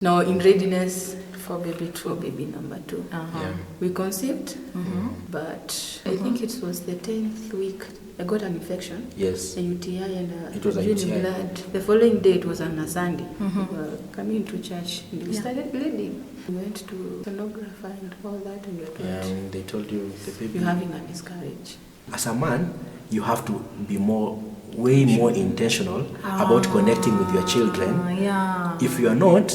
Now in readiness for baby number 2. We conceived, but I think it was the 10th week. I got an infection. Yes. A UTI and it was a UTI. blood. The following day it was on a Sunday. We were coming to church and we started bleeding. We went to sonographer and all that, and we were told, they told you the baby. you're having a miscarriage. As a man, you have to be way more intentional about connecting with your children. If you are not,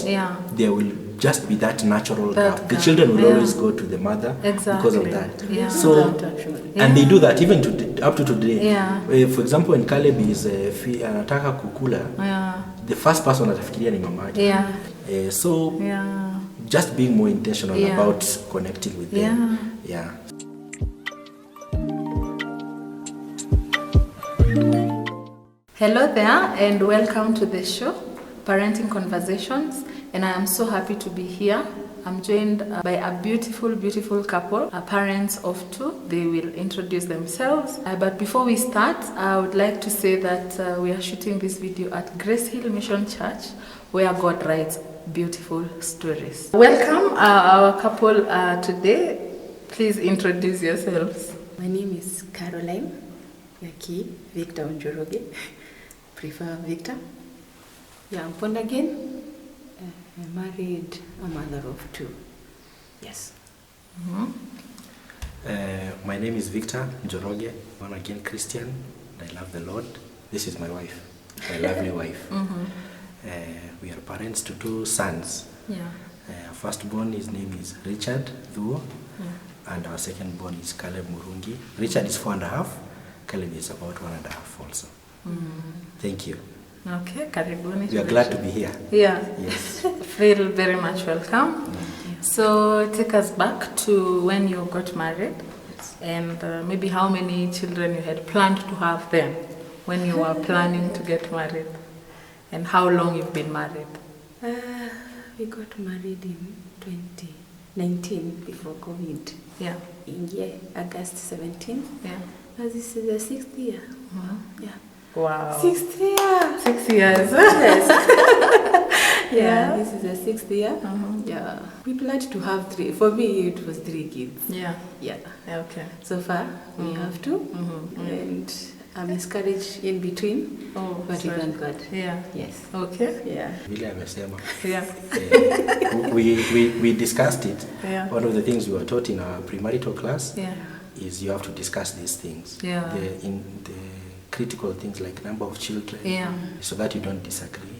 there will just be that natural gap. The children will always go to the mother because of that. So, and they do that even up to today. For example, when Caleb is anataka kukula, the first person atafikiria ni mama yake. So, just being more intentional about connecting with them. Hello there and welcome to the show, Parenting Conversations, and I am so happy to be here. I'm joined by a beautiful couple, parents of 2. They will introduce themselves. But before we start, I would like to say that we are shooting this video at Grace Hill Mission Church, where God writes beautiful stories. Welcome our couple today. Please introduce yourselves. My name is Caroline Yaki Victor Njoroges. Prefer Victor. I'm born again. I'm married, a mother of 2. Yes. My name is Victor Njoroges, born again Christian. I love the Lord. This is my wife, my lovely wife. We are parents to 2 sons. Our firstborn, his name is Richard Thuo, and our secondborn is Caleb Murungi. Richard is 4.5. Caleb is about 1.5 also. Thank you. Okay, karibuni. We are glad to be here. Yes. Feel very much welcome. So take us back to when you got married, and maybe how many children you had planned to have then when you were planning to get married, and how long you've been married. We got married in 2019 before COVID. In August 17. This is the 6th year. Wow. 6th year. 6 years. Yes. This is the 6th year. We planned to have 3. For me, it was 3 kids. Okay. So far, we have 2, and a miscarriage in between. But we thank God. Yes. Okay. Vile amesema. We discussed it. One of the things we were taught in our premarital class is you have to discuss these things. The critical things like number of children, so that you don't disagree.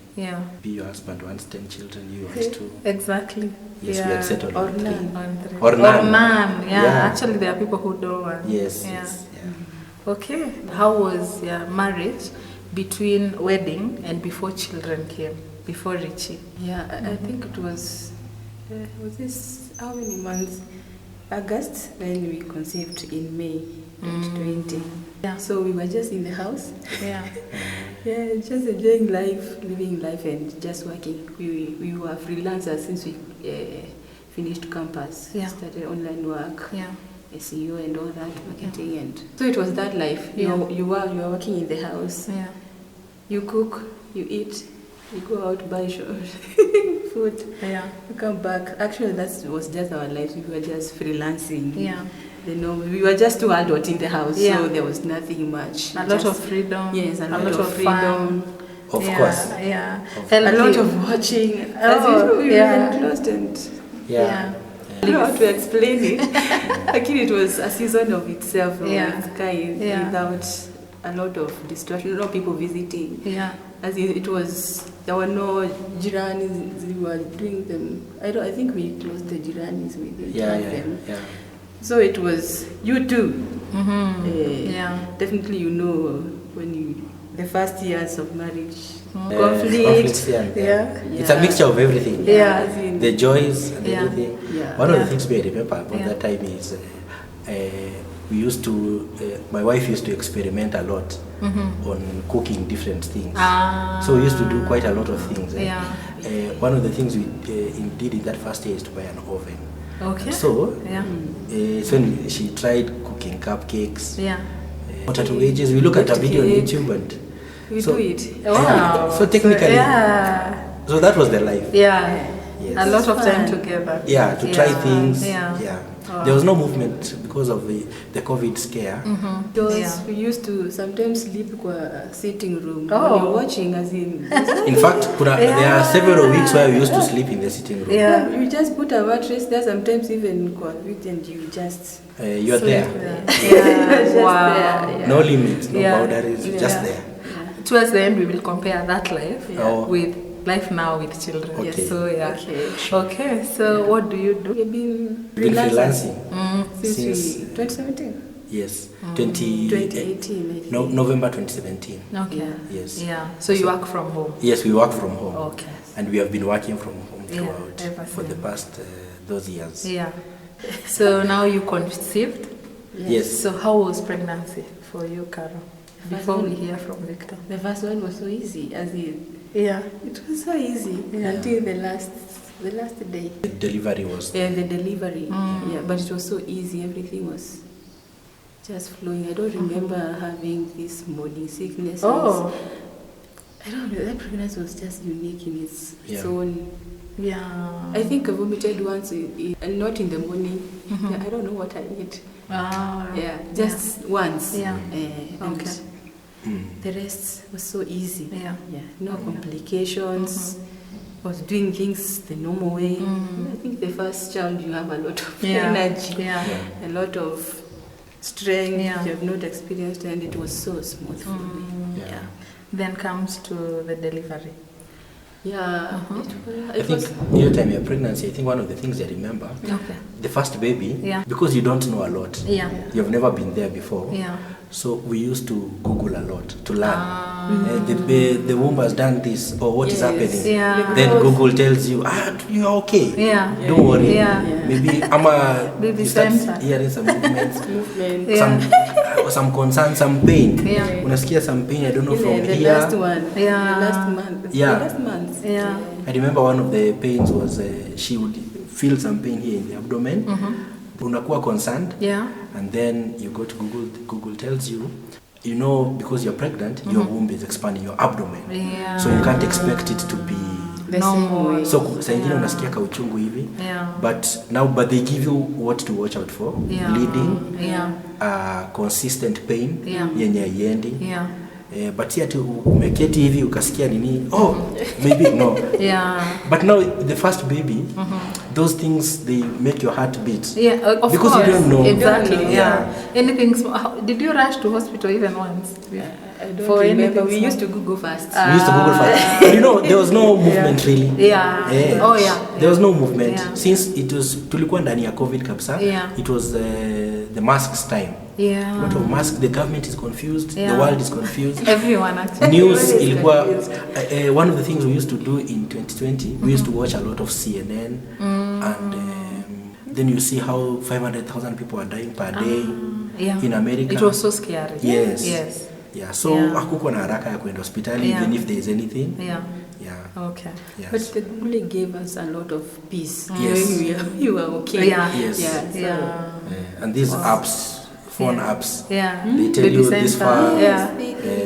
Be your husband wants 10 children, you wants 2. Exactly. Yes, we had settled or on 3. none. Or none. Actually, there are people who don't want. Yes. Okay. How was your marriage between wedding and before children came, before Richie? I think it was this how many months? August, when we conceived in May 2020. So we were just in the house. Just enjoying life, living life, and just working. We were freelancers since we finished campus. Started online work, SEO and all that, marketing, and so it was that life. You were working in the house. You cook, you eat, you go out, buy food. You come back. Actually, that was just our life. We were just freelancing. We were just 2 adults in the house, so there was nothing much. A lot of freedom. Yes, a lot of freedom. Of course. A lot of watching. We were lost and I don't know how to explain it. Actually, it was a season of itself. Without a lot of distraction, a lot of people visiting. As it was, there were no jiranis. We were doing them. I think we closed the jiranis. We didn't have them. So it was you too. Definitely, when the first years of marriage, conflict. It's a mixture of everything. The joys and everything. One of the things we remember about that time is we used to. My wife used to experiment a lot on cooking different things. So we used to do quite a lot of things. One of the things we did in that first year is to buy an oven. So when she tried cooking cupcakes, potato wedges, we look at a video on YouTube and we do it. Wow. So technically, so that was the life. Yes. A lot of time Fun. together. Yeah, to try things. Yeah. There was no movement because of the COVID scare. Because we used to sometimes sleep in a sitting room. Oh. When you're watching, as in. In fact, there are several weeks where we used to sleep in the sitting room. Yeah. You just put a mattress there, sometimes even COVID, and you just. You're sleep there. Just Wow. there, yeah. No limits, no Yeah. boundaries, just there. Towards the end, we will compare that life Oh. with life now with children. Okay. So yeah. Okay. Okay. So what do you do? We've been Been freelancing since 2017. Yes, 2018, I think. November 2017. Okay. Yeah. Yes. Yeah. So you work from home. Yes, we work from home. Okay. And we have been working from home Yeah, throughout ever for the since. past those years. Yeah. So now you conceived. Yes. So how was pregnancy for you, Carol? Before we hear from Victor. The first one was so easy, as in. Yeah. It was so easy until the last day. The delivery was Yeah, the delivery. Yeah, but it was so easy. Everything was just flowing. I don't remember having this morning sickness. Oh. I don't know. That pregnancy was just unique in its Yeah. own. Yeah. I think I vomited once, and not in the morning. Yeah, I don't know what I ate. Ah. Yeah, just once. Yeah. And Okay. the rest was so easy. Yeah. Yeah, no complications. Was doing things the normal way. I think the first child, you have a lot of energy, Yeah. a lot of strength Yeah. you have not experienced, and it was so smooth for me. Yeah. Then comes to the delivery. Yeah, I think your time your pregnancy, I think one of the things I remember, Okay. the first baby, Yeah. because you don't know a lot. Yeah. You've never been there before. Yeah. So we used to Google a lot to learn. The womb has done this, or what is Yes. happening. Yeah. Then Google tells you, you're okay. Yeah. Don't worry. Yeah. Maybe Baby you start center. hearing some movements, movement. Yeah. some concern, some pain. Yeah. Unasikia some pain, I don't know, from Even the here. last one. Yeah. The last month. Yeah. The last month. Yeah. I remember one of the pains was she would feel some pain here in the abdomen. Unakuwa concerned. Yeah. And then you go to Google. Google tells you, because you're pregnant, your womb is expanding, your abdomen. Yeah. So you can't expect it to be. The same way. So saa ingine unasikia kauchungu hivi. Yeah. But they give you what to watch out for. Yeah. Bleeding. Yeah. Consistent pain. Yeah. Yenye haiendi. Yeah. But si ati umeketi hivi ukasikia nini, maybe no. Yeah. But now the first baby, those things, they make your heart beat. Yeah, of Because course. you don't know. Exactly. You don't know. Yeah. Anything. Did you rush to hospital even once? I don't For remember. anything We small. used to Google first. We used to Google first. But there was no movement really. Yeah. Oh yeah. There was no movement. Yeah. Since it was tulikuwa ndani ya COVID kabisa. Yeah. It was the masks time. Yeah. A lot of masks, the government is confused, Yeah. the world is confused. Everyone actually. News Everyone is ilikuwa confused. one of the things we used to do in 2020, we used to watch a lot of CNN and then you see how 500,000 people are dying per day Yeah. in America. It was so scary. Yes. Yes. Yeah, so hakukuwa na haraka ya kwenda hospitali even if there is anything. Yeah. Yeah. Okay. Yes. But the Google gave us a lot of peace. Yes. Knowing you are okay. Yeah. Yes. Yeah. So Yeah. And these apps, phone apps, Yeah. they tell Baby you this center. far. Yeah.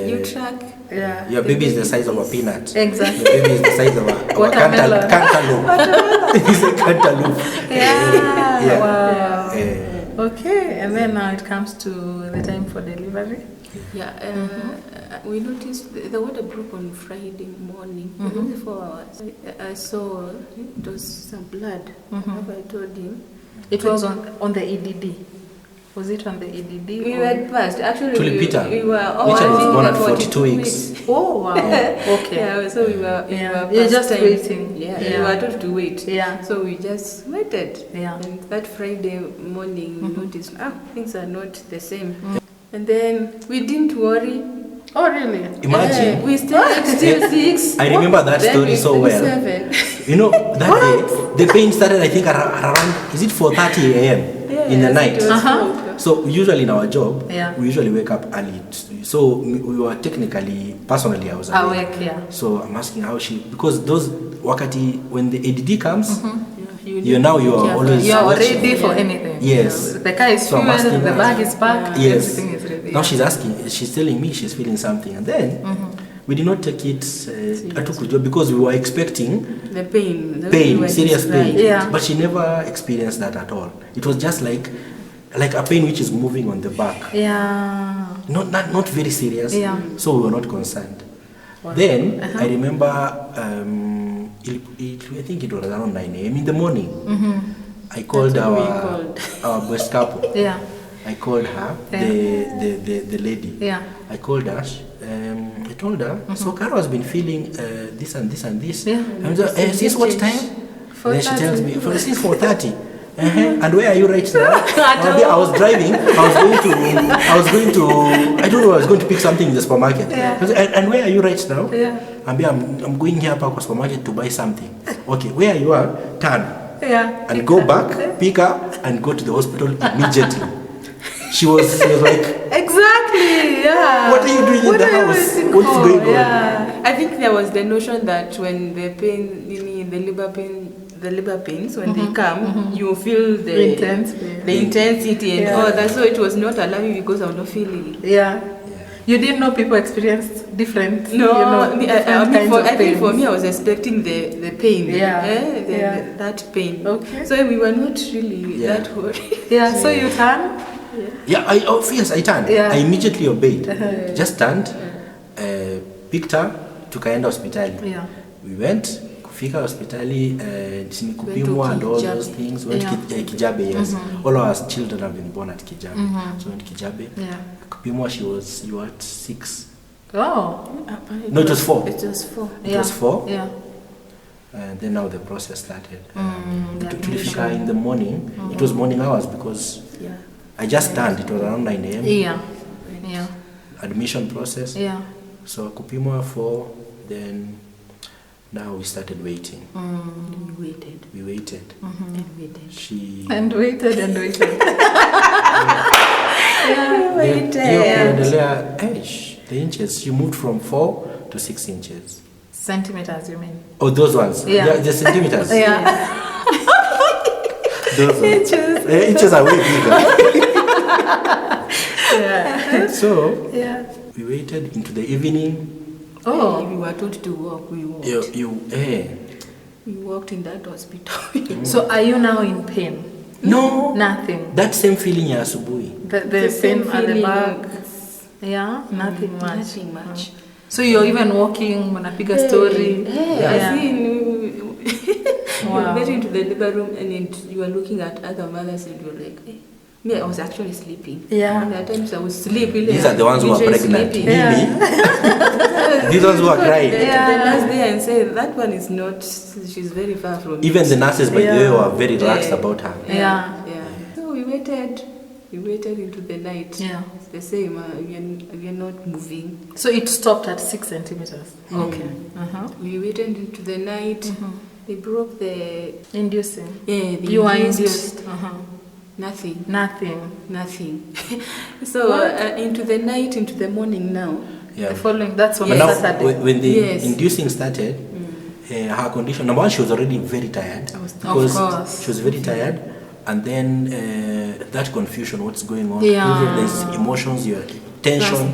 you track. Yeah. Your baby is the size of a peanut. Exactly. Your baby is the size of a Watermelon. cantaloupe. It's a cantaloupe. Yeah. Yeah. Wow. Yeah. Okay. And then now it comes to the time for delivery. Yeah, we noticed the water broke on Friday morning. Within 4 hours, I saw it was some blood. Have I told him? It was on the EDD. Was it on the EDD? We or- went past. Actually, Tulipita. we were. Richard was I think born we at were 42 weeks. Oh wow. Okay. Yeah, so we were. Yeah. We You're were just past waiting. Yeah, Yeah. we were told to wait. Yeah. So we just waited. Yeah. And that Friday morning, we noticed things are not the same. And then we didn't worry. Oh really? Imagine. We stayed still 6. I remember that Then story we so stayed well. 7. That day, the pain started, I think, around, is it 4:30 a.m. in the Yes, night? it was So usually in our job, Yeah. we usually wake up early. So we were personally, I was awake. Awake, yeah. So I'm asking how because those wakati, when the ADD comes, You you are always You are watching. ready for anything. Yes. The car is So I'm fueled, asking the her. bag is packed, Yes. everything is ready. Now she's telling me she's feeling something, and then we did not take it hatukujua because we were expecting the pain, serious pain. Yeah. But she never experienced that at all. It was just like a pain which is moving on the back. Yeah. Not very serious. Yeah. So we were not concerned. Wow. Then I remember, I think it was around 9 a.m. in the morning. I called our breast couple. Yeah. I called her, the lady. Yeah. I called her. I told her, so Caro has been feeling this and this and this. Yeah. And since what time? Then she tells me, since 4:30. And where are you right now? I was driving. I was going to. I don't know. I was going to pick something in the supermarket. Yeah. And where are you right now? Yeah. I'm going here to the supermarket to buy something. Okay, where you are, turn. Yeah. And go back, pick her, and go to the hospital immediately. She was like, exactly. Yeah. What are you doing in the house? What's going on? Yeah. I think there was the notion that when the pain, the labor pains, when they come, you feel the intensity and all that. So it was not alarming because I was not feeling it. Yeah. You didn't know people experienced different. No, I think for me, I was expecting the pain. Yeah. That pain. Okay. So we were not really that worried. Yeah. So you turn. Yeah. I turned. Yeah. I immediately obeyed. Just turned, picked her, tukaenda hospitali. Yeah. We went. Kufika hospitali, kupimwa and all those things. Went Kijabe, yes. All our children have been born at Kijabe. So went Kijabe. Yeah. Kupimwa, you were at 6. Oh. No, it was 4. It was 4. It was 4. Yeah. And then now the process started. Tulifika in the morning. It was morning hours because I just turned. It was around 9 a.m. Yeah. Admission process. Yeah. So kupimwa 4, then now we started waiting. We waited. And waited. And waited. The inches, she moved from 4 to 6 inches. Centimeters, you mean? Oh, those ones. Yeah. The centimeters. Yeah. Those inches. Inches are way bigger. So we waited into the evening. Oh, we were told to walk. We walked. We walked in that hospital. So are you now in pain? No. Nothing. That same feeling ya asubuhi. The pain at the back. Yeah, nothing much. So you're even walking, mnapiga story. I see you get into the labor room and you are looking at other mothers and you're like, hey. Me, I was actually sleeping. Yeah. At times I was sleeping. These are the ones who are pregnant. These ones who are crying. The nurse there and say that one is not. She's very far from. Even the nurses, by the way, were very relaxed about her. Yeah. So we waited. We waited into the night. Yeah. It's the same. We are not moving. So it stopped at 6 centimeters. Okay. We waited into the night. They broke the inducing. Yeah. You were induced. Nothing. So into the night, into the morning now. Yeah. The following, that's on Saturday. When the inducing started, her condition, number one, she was already very tired. Because she was very tired. And then that confusion, what's going on? There's emotions, your tension.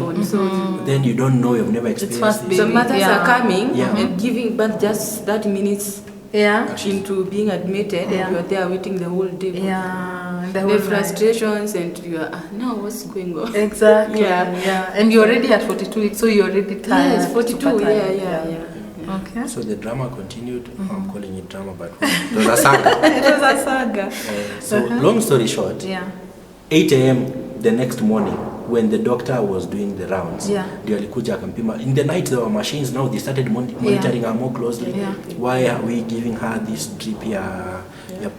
Then you don't know, you've never experienced this. So mothers are coming and giving birth just that minutes into being admitted. And you are there waiting the whole day. The frustrations and you are, now what's going on? Exactly. And you're already at 42 weeks, so you're already tired. Yes, 42, Okay. So the drama continued. I'm calling it drama, but it was a saga. So long story short, 8 a.m. the next morning, when the doctor was doing the rounds, ndio alikuja akampima. In the night there were machines. Now they started monitoring her more closely. Why are we giving her this drip your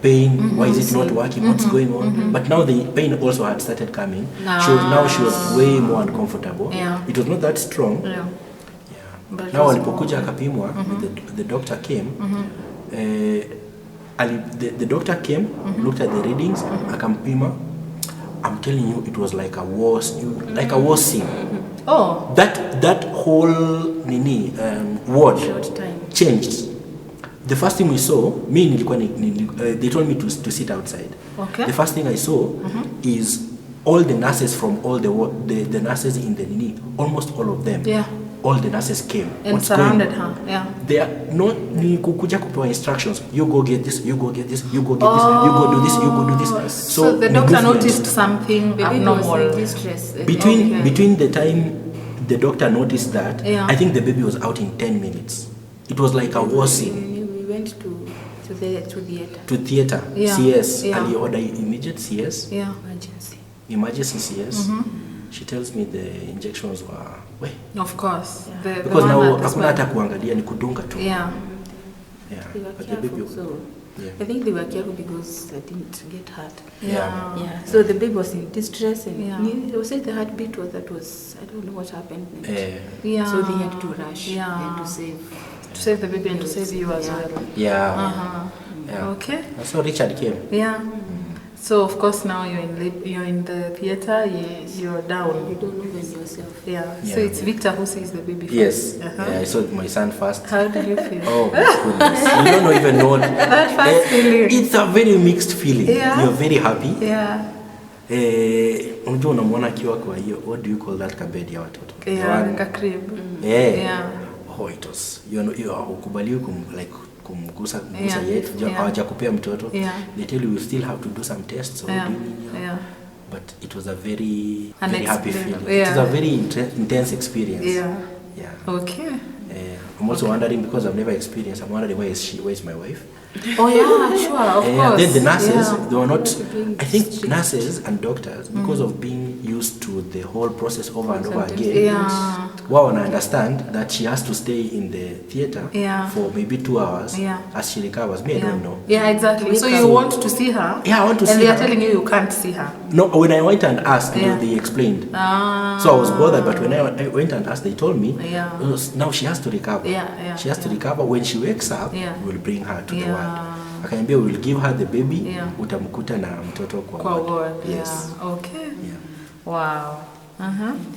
pain? Why is it not working? What's going on? But now the pain also had started coming. She was way more uncomfortable. It was not that strong. Now alipokuja akapimwa, the doctor came. The doctor came, looked at the readings, akampima. I'm telling you, it was like a war scene. Oh, that whole ward changed. The first thing we saw, they told me to sit outside. Okay. The first thing I saw is all the nurses from all the nurses in the almost all of them all the nurses came and surrounded her. Yeah. They are no ni kukuja kupewa instructions. You go get this, you go get this, you go get this, you go do this, you go do this. So the doctor noticed something abnormal. Between the time the doctor noticed that, I think the baby was out in 10 minutes. It was like a war scene. We went to theater. To theater, CS, early order immediate CS, Emergency CS. She tells me the injections were of course. Because now hakuna hata kuangalia ni kudunga tu. Yeah. They were But careful, the baby, so I think they were careful because I didn't get hurt. Yeah. So the baby was in distress, and they said the heartbeat was I don't know what happened. So they had to rush and to save the baby and to save you as well. Yeah. Okay. So Richard came. Yeah. So of course now you're in the theater. You're down. You don't know when yourself. Yeah. So it's Victor who sees the baby first. Yes. I saw my son first. How did you feel? Oh my goodness! You don't even know that first feeling. It's a very mixed feeling. Yeah. You're very happy. Yeah. Unajua unamwona akiwa kwa hiyo, what do you call that kabedi ya watoto? Yeah, like a crib. Yeah. Oh, it was. You ukubaliwi kumgusa yet. Hawajakupea mtoto. They tell you still have to do some tests or but it was a very happy feeling. It was a very intense experience. Yeah. Okay. I'm also wondering, because I've never experienced, I'm wondering where is my wife? Oh yeah, sure, of course. Then the nurses, they were not, I think nurses and doctors, because of being used to the whole process over and over again, wow, and I understand that she has to stay in the theater for maybe 2 hours as she recovers. Me, I don't know. Yeah, exactly. So you want to see her? Yeah, I want to see her. And they are telling you can't see her? No, when I went and asked, they explained. So I was bothered, but when I went and asked, they told me, now she has to recover. She has to recover. When she wakes up, we'll bring her to the ward. Akaniambia, we'll give her the baby, utamkuta na mtoto kwa ward. Yes. Okay. Wow.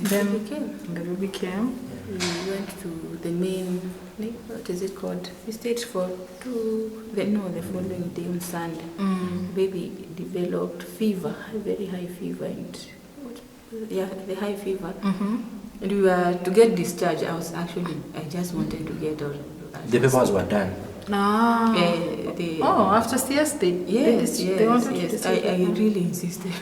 Then the baby came. We went to the main, what is it called? We stayed for the following day on Sunday. Baby developed fever, very high fever, and the high fever. And we were to get discharged. I just wanted to get out. The papers were done. After CS they wanted to discharge. I really insisted.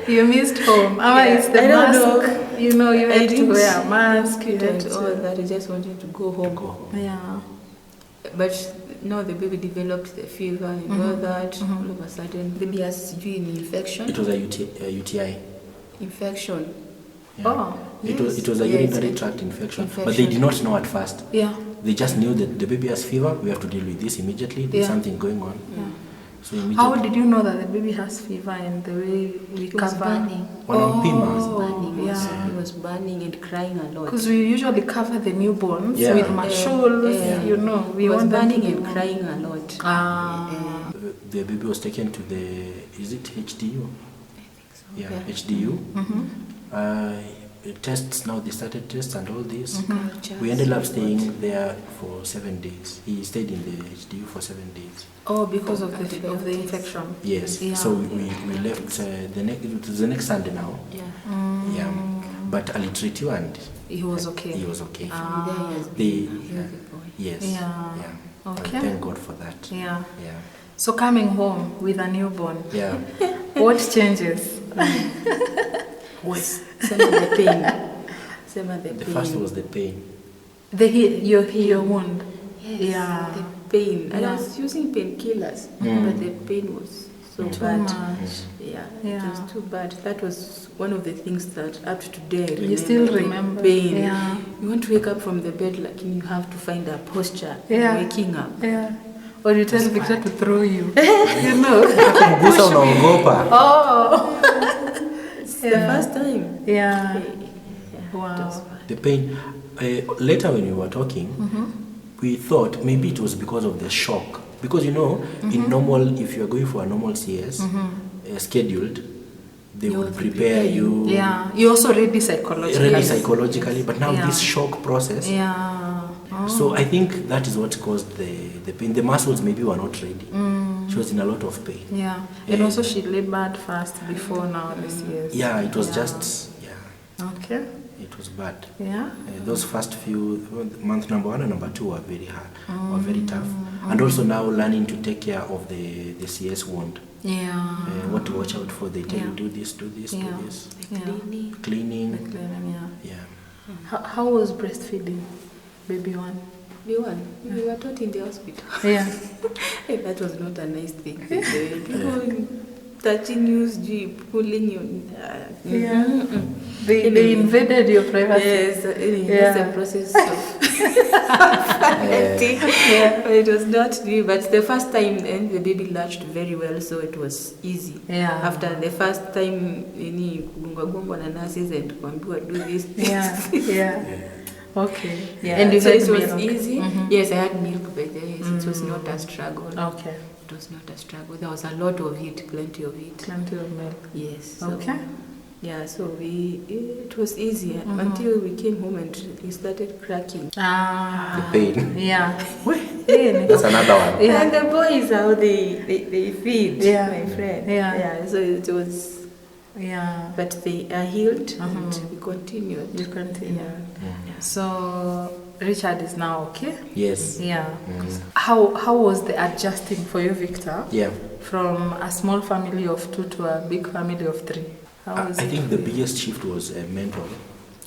You missed home. It's the mask. You had to wear a mask. And all that. I just wanted to go home. Yeah. But no, the baby developed the fever and all that. All of a sudden, the baby has an infection. It was a UTI. Infection. Yeah. It was a urinary tract infection, but they did not know at first. They just knew that the baby has fever. We have to deal with this immediately. There's something going on. So how did you know that the baby has fever and the way we cover? Burning. He was burning and crying a lot. Because we usually cover the newborns with masholes. We was burning and crying a lot. The baby was taken to is it HDU? I think so. HDU. Tests, now they started tests and all this. We ended up staying there for 7 days. He stayed in the HDU for 7 days. Because of the infection. Yes. So we left the next Sunday now. But Ali treated you and he was okay. He was okay. Yes. Okay. Thank God for that. So coming home with a newborn. What changes? Some of the pain. The first was the pain. Your wound. Yes. The pain. I was using painkillers, but the pain was so bad. Much. It was too bad. That was one of the things that up to today I remember. You still remember? Pain. You want to wake up from the bed, like you have to find a posture. Waking up. Or you tell Victor to throw you. The first time. Wow. The pain. Later when we were talking, we thought maybe it was because of the shock. Because in normal, if you are going for a normal CS, scheduled, they would prepare you. You're also ready psychologically. But now this shock process. So I think that is what caused the pain. The muscles maybe were not ready. She was in a lot of pain. And also she labored fast before now this year. It was just. Okay. It was bad. Yeah. Those first few month number 1 and number 2 were very hard, were very tough, and also now learning to take care of the CS wound. Yeah. What to watch out for? They tell you do this, do this. Cleaning. Yeah. How was breastfeeding, baby one? We were taught in the hospital. Yeah. That was not a nice thing. People touching you, pulling you. They invaded your privacy. Yes, that's the process of It was not new, but the first time and the baby latched very well, so it was easy. Yeah. After the first time, kugongwa na nurses and kuambiwa do this. Okay. Yeah. And you so had it was milk. easy. Yes, I had milk, but it was not a struggle. Okay. It was not a struggle. There was a lot of it, plenty of it. Plenty of milk. Yes. So, Okay. yeah, so it was easy until we came home and we started cracking. The pain. Yeah. That's another one. Yeah. And the boys, how they feed, my friend. Yeah. So it was. Yeah. But they are healed and we continued. You continue. Yeah. So Richard is now okay? Yes. Yeah. How was the adjusting for you, Victor? Yeah. From a small family of 2 to a big family of 3. How was I it think for the you? biggest shift was mental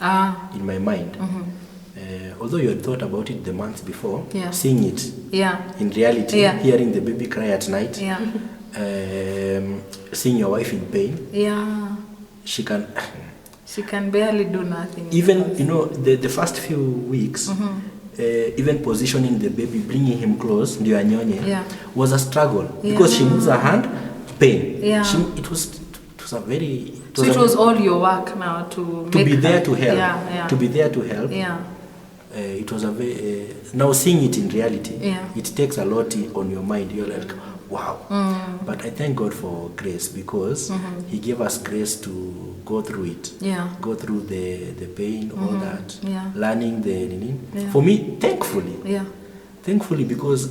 Ah. in my mind. Although you had thought about it the month before, Yeah. seeing it Yeah. in reality, Yeah. hearing the baby cry at night, Yeah. seeing your wife in pain, Yeah. she can She can barely do nothing. even the first few weeks, even positioning the baby, bringing him close, ndio anyonye, was a struggle because she moves her hand, pain. Yeah. It was a very. So it was all your work now to be make there her, to help. Yeah. To be there to help. Yeah. It was a very now seeing it in reality. Yeah. It takes a lot on your mind. You're like, wow. But I thank God for grace because He gave us grace to go through it. Yeah. Go through the pain, all that. Yeah. Learning the. Yeah. For me, thankfully. Yeah. Thankfully, because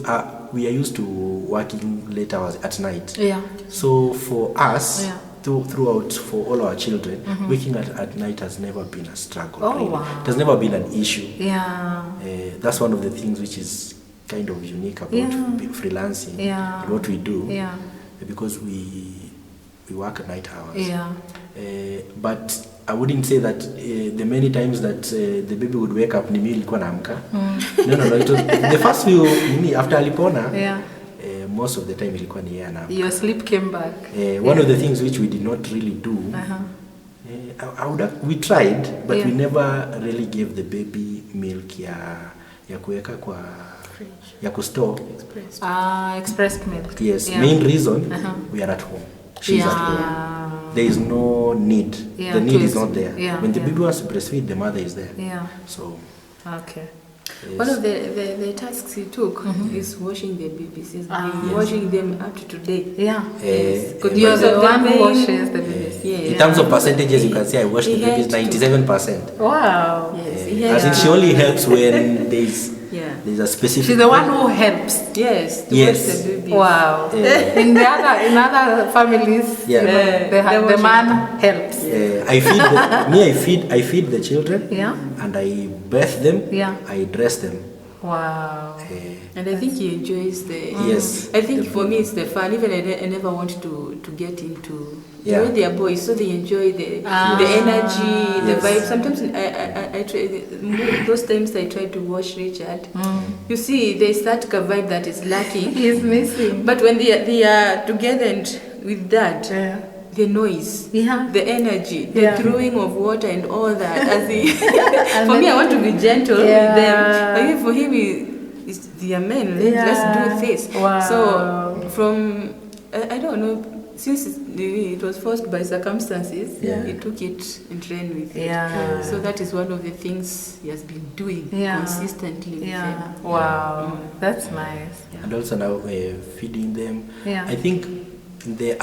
we are used to working late hours at night. Yeah. So for us. Yeah. Throughout for all our children, waking at night has never been a struggle. Oh, really. wow. It has never been an issue. Yeah. That's one of the things which is kind of unique about freelancing and what we do. Yeah. Because we work night hours. Yeah. But I wouldn't say that the many times that the baby would wake up, nimi ilikuwa naamka. No. It was the first few after alipona. Yeah. Most of the time ilikuwa ni yeye anaamka. Your sleep came back. One of the things which we did not really do. We tried, but we never really gave the baby milk ya kuweka kwa ya kustore. Expressed milk. Yes. Main reason we are at home. She's at home. There is no need. The need is not there. When the baby wants to breastfeed, the mother is there. Yeah. So. Okay. Yes. One of the tasks he took is washing the babies. He's been washing them up to today. Yeah. You're the one who washes the babies. In terms of percentages, you can say I wash the babies 97%. Wow. Yes. As in she only helps when there's a specific. She's the one who helps. Yes. To wash the babies. Wow. In other families, the man helps. I feed the children. Yeah. And I birth them. Yeah. I dress them. Wow. And I think he enjoys the. Yes. I think for me it's the fun. Even I never want to get into the way they are boys, so they enjoy the energy, the vibe. Sometimes I try, those times I try to watch Richard. You see, there's that vibe that is lacking. He's missing. But when they are together and with Dad. The noise, the energy, the throwing of water and all that. For me, I want to be gentle with them. But for him, they are men. Let's do this. Wow. So from I don't know, since it was forced by circumstances, he took it and ran with it. So that is one of the things he has been doing consistently with them. Wow, that's nice. And also now feeding them. I think in the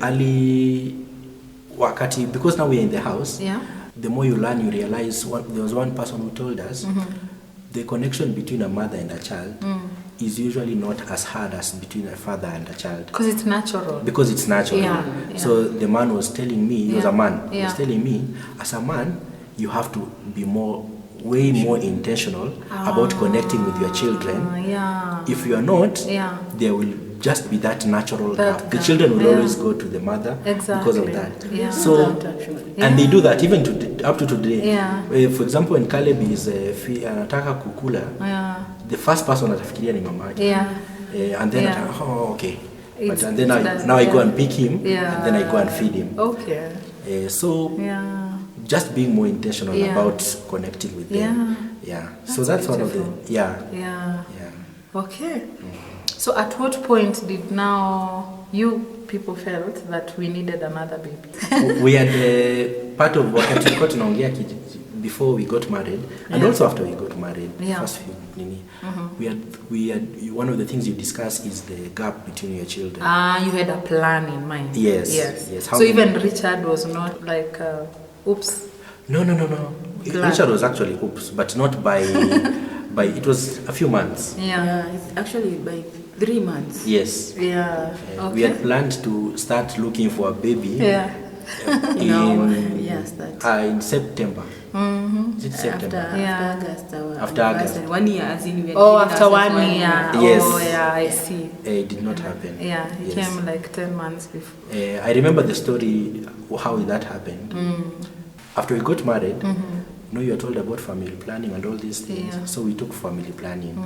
early wakati, because now we're in the house, the more you learn, you realize there was one person who told us the connection between a mother and a child is usually not as hard as between a father and a child. Because it's natural. Because it's natural. So the man was telling me, he was a man, he was telling me, as a man, you have to be way more intentional about connecting with your children. If you are not, there will just be that natural gap. The children will always go to the mother because of that. So, and they do that even up to today. For example, when Caleb is anataka kukula, the first person atafikiria ni mama yake. And then okay. But and then now I go and pick him, and then I go and feed him. So just being more intentional about connecting with them. So that's one of the Okay. So at what point did now you people felt that we needed another baby? We had part of what before we got married, and also after we got married. First few, we had one of the things you discuss is the gap between your children. You had a plan in mind. Yes. So even Richard was not like, oops. No. Richard was actually oops, but not by it was a few months. It's actually by 3 months. Yes. We had planned to start looking for a baby. In September. Is it September? After August. 1 year, as in we after 1 year. Yes. I see. It did not happen. It came like 10 months before. I remember the story, how that happened. After we got married, you are told about family planning and all these things. So we took family planning.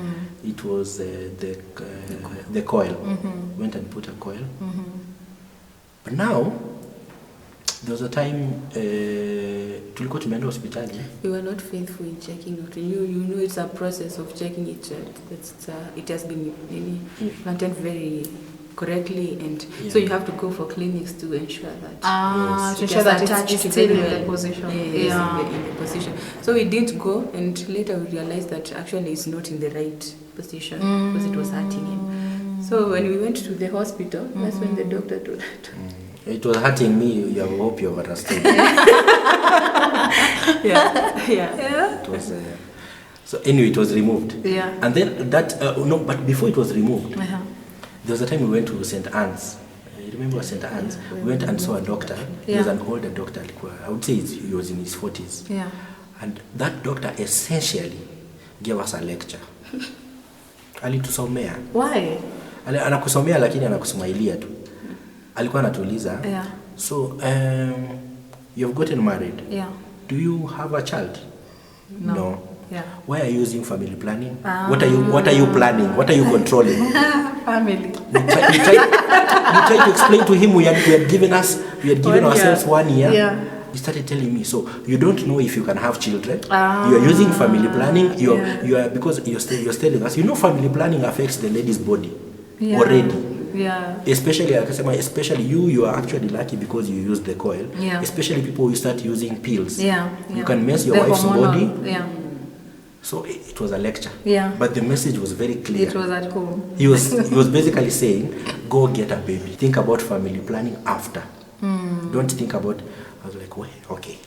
It was the coil. Went and put a coil. But now, there was a time tulikuwa tumeenda hospitali. We were not faithful in checking it. You know it's a process of checking it. It has been planted very correctly, and so you have to go for clinics to ensure that to ensure that it's still in the position. In the position. So we didn't go, and later we realized that actually it's not in the right position because it was hurting him. So when we went to the hospital, that's when the doctor told us. It was hurting me. I hope you understood. It was. So anyway, it was removed. And then that but before it was removed, there was a time we went to St. Anne's. You remember St. Anne's? We went and saw a doctor. He was an older doctor. I would say he was in his 40s. And that doctor essentially gave us a lecture. Alitusomea. Why? Anakusomea lakini anakusmailia tu. Alikuwa anatuuliza. So, you've gotten married. Do you have a child? No. Why are you using family planning? What are you planning? What are you controlling? Family. You try to explain to him we had given ourselves 1 year. He started telling me, so you don't know if you can have children. You are using family planning. You are because you're telling us. Family planning affects the lady's body already. Especially you are actually lucky because you use the coil. Especially people who start using pills. You can mess your wife's body. So it was a lecture. But the message was very clear. It was at home. He was basically saying, go get a baby. Think about family planning after. Don't think about. I was like, well, okay.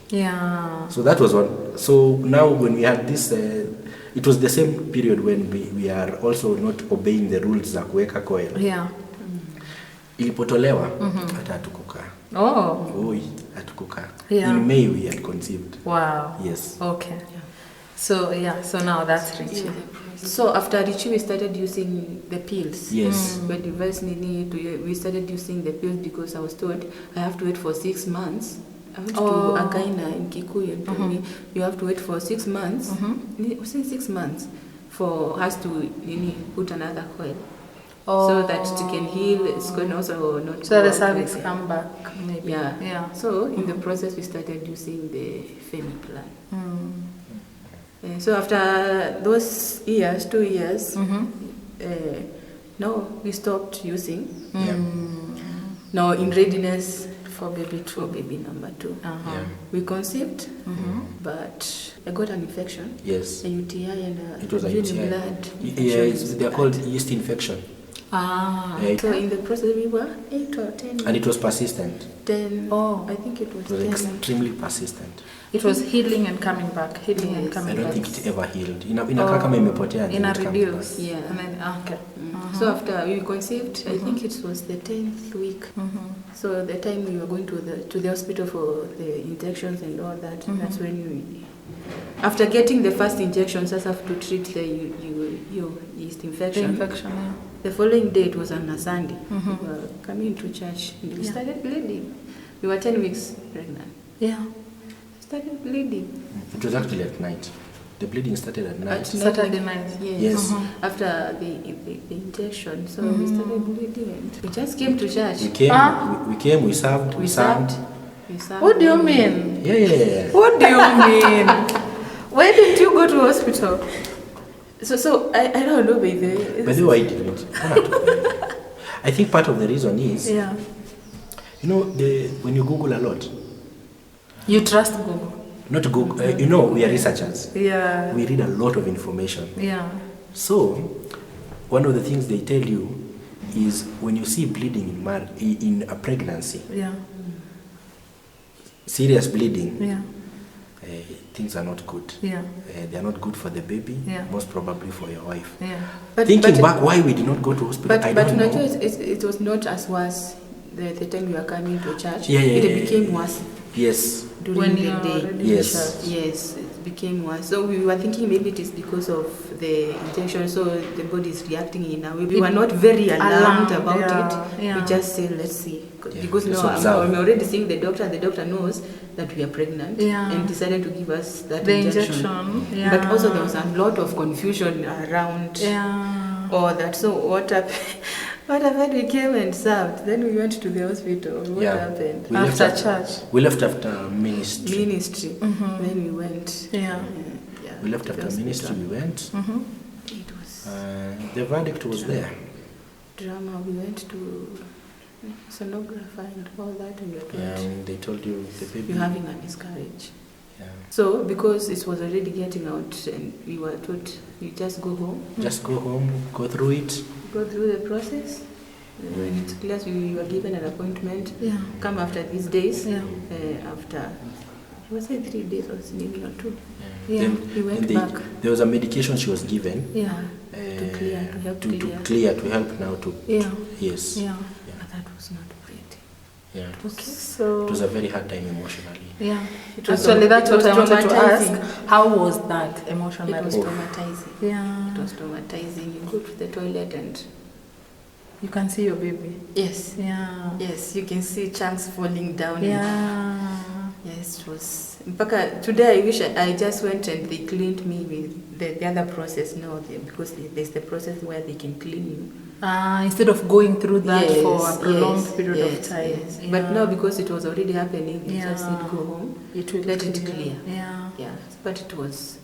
So that was one. So now when we had this, it was the same period when we are also not obeying the rules za kuweka coil. Ilipotolewa hata hatukukaa. Hatukukaa. In May we had conceived. Wow. Yes. Okay. So now that's Richie. So after Richie we started using the pills. Yes. But we started using the pills because I was told I have to wait for 6 months. I went to a gyna in Kikuyu and told me you have to wait for 6 months. Within 6 months for us to put another coil. So that it can heal. It's going also not. So the cervix come back maybe. So in the process we started using the family plan. So after those years, 2 years, no, we stopped using. Now in readiness for baby 2, baby number 2. We conceived, but I got an infection. Yes. A UTI and it was a UTI. Blood. They're called yeast infection. So in the process we were 8 or 10. And it was persistent. 10. I think it was 10. It was extremely persistent. It was healing and coming back, and coming back. I don't think it ever healed. Inakaa kama imepotea. Ina reduce. Yeah. And then, okay. So after we conceived, I think it was the 10th week. So the time we were going to the hospital for the injections and all that, that's when we, after getting the first injections, just have to treat the yeast infection. The following day, it was on a Sunday. We were coming to church and we started bleeding. We were 10 weeks pregnant. Yeah. Started bleeding. It was actually at night. The bleeding started at night. Saturday night. Yes. After the injection, so we started bleeding and we just came to church. We came, we served, we served. What do you mean? Yeah. What do you mean? Why didn't you go to hospital? So I don't know, by the way. By the way, I didn't. I think part of the reason is, you know, when you Google a lot. You trust Google? Not Google. You know, we are researchers. Yeah. We read a lot of information. Yeah. So, one of the things they tell you is when you see bleeding in a pregnancy, serious bleeding, things are not good. They are not good for the baby, most probably for your wife. Thinking back, why we did not go to hospital, I don't know. But it was not as worse the time we were coming to church. It became worse. Yes. During the day. Yes, it became worse. So we were thinking maybe it is because of the injection, so the body is reacting in a way. We were not very alarmed about it. We just said, let's see. Because now I'm already seeing the doctor. The doctor knows that we are pregnant and decided to give us that injection. But also there was a lot of confusion around all that. So what happened? What happened? We came and served. Then we went to the hospital. What happened? After church. We left after ministry. Then we went. We left after ministry. We went. It was. The verdict was there. Drama. We went to sonographer and all that, and we were told, they told you the baby. You're having a miscarriage. So because it was already getting out, and we were told, you just go home. Just go home. Go through it. Go through the process. When it's clear, we were given an appointment. Come after these days. After, was it 3 days or maybe or 2? Then we went back. There was a medication she was given. To clear, to help to help now to. Yes. But that was not pretty. So it was a very hard time emotionally. Actually, that's what I wanted to ask. How was that emotionally? It was traumatizing. It was traumatizing. You go to the toilet and you can see your baby. Yes. Yes, you can see chunks falling down. Yes, it was. Today I wish I just went and they cleaned me with the other process now, because there's the process where they can clean you. Instead of going through that for a prolonged period of time. But now because it was already happening, you just need to go home. It will let it clear. But it was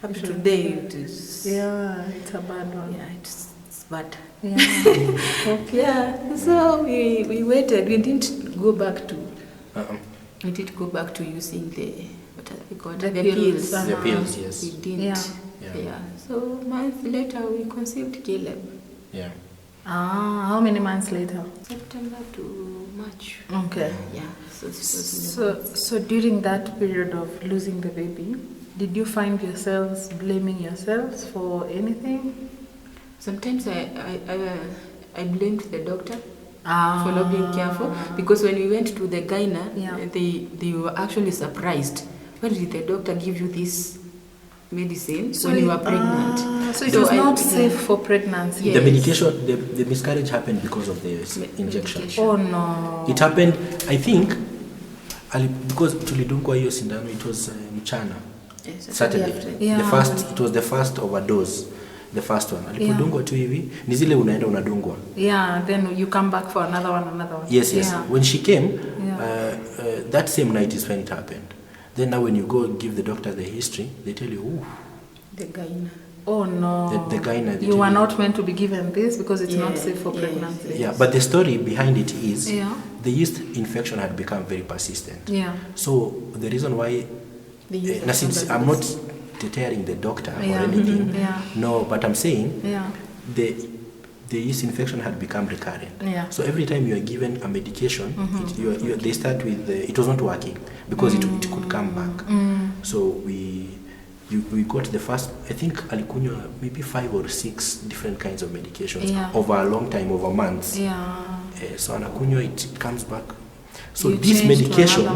up to today. It is. It's a bad one. It's bad. So we waited. We didn't go back to. We did go back to using the pills. The pills, yes. We didn't. So months later, we conceived Caleb. How many months later? September to March. Okay. So during that period of losing the baby, did you find yourselves blaming yourselves for anything? Sometimes I blamed the doctor for not being careful, because when we went to the gyna, they were actually surprised. Why did the doctor give you this medicine when you were pregnant? So it was not safe for pregnancy. The medication, the miscarriage happened because of the injection. Oh no! It happened, I think, because tulidungwa hiyo sindano. It was mchana, Saturday. It was the first overdose. The first one. Alipodungwa tu hivi, ni zile unaenda unadungwa. Then you come back for another one. Yes. When she came, that same night is when it happened. Then now when you go give the doctor the history, they tell you, ooh. The gyna. Oh no. The gyna. You were not meant to be given this because it's not safe for pregnancy. But the story behind it is the yeast infection had become very persistent. So the reason why, I'm not deterring the doctor or anything. No, but I'm saying the yeast infection had become recurrent. So every time you are given a medication, they start with it was not working because it could come back. So we got the first, I think alikunywa maybe 5 or 6 different kinds of medications over a long time, over months. So anakunywa, it comes back. So this medication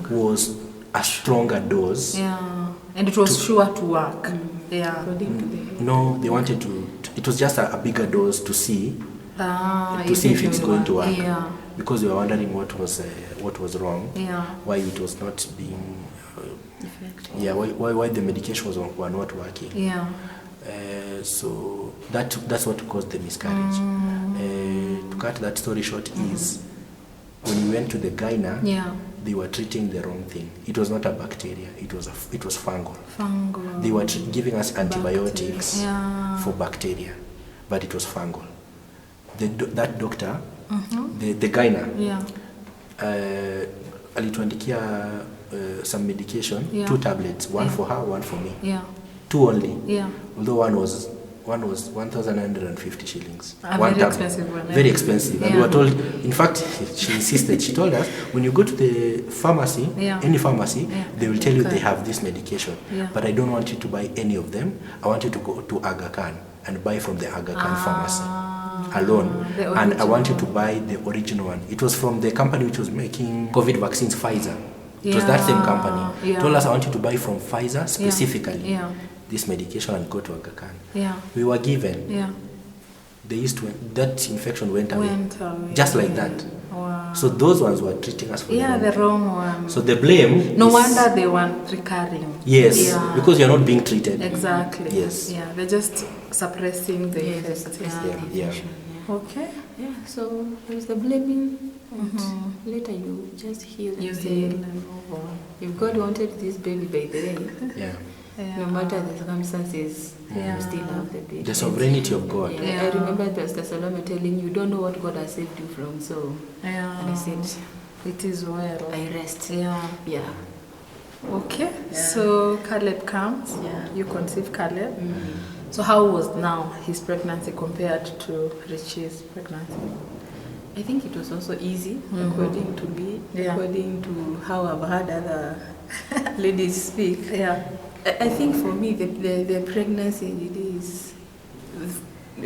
was a stronger dose. And it was sure to work. No, they wanted to, it was just a bigger dose to see if it's going to work. Because we were wondering what was wrong, why it was not being why the medications were not working. So that's what caused the miscarriage. To cut that story short, is when we went to the gyna, they were treating the wrong thing. It was not a bacteria, it was fungal. They were giving us antibiotics for bacteria, but it was fungal. That doctor, the gyna, alituandikia some medication, 2 tablets, one for her, one for me. 2 only. Although one was 1,950 shillings. Very expensive one. Very expensive. And we were told, in fact, she insisted, she told us, when you go to the pharmacy, any pharmacy, they will tell you they have this medication. But I don't want you to buy any of them. I want you to go to Aga Khan and buy from the Aga Khan pharmacy alone. And I want you to buy the original one. It was from the company which was making COVID vaccines, Pfizer. It was that same company. Told us, I want you to buy from Pfizer specifically this medication and go to Aga Khan. We were given. That infection went away. Just like that. So those ones were treating us for the wrong one. So the blame no wonder they weren't recurring. Yes, because you're not being treated. Exactly. Yes. They're just suppressing the infection. Okay. So there's the blaming, and later you just heal and say, and move on. If God wanted this baby by the way, no matter the circumstances, you still have the baby. The sovereignty of God. I remember Pastor Salome telling you, don't know what God has saved you from, so and I said, it is well. I rest. Okay. So Caleb comes. You conceive Caleb. So how was now his pregnancy compared to Richie's pregnancy? I think it was also easy, according to me, according to how I've heard other ladies speak. I think for me, the pregnancy, it is,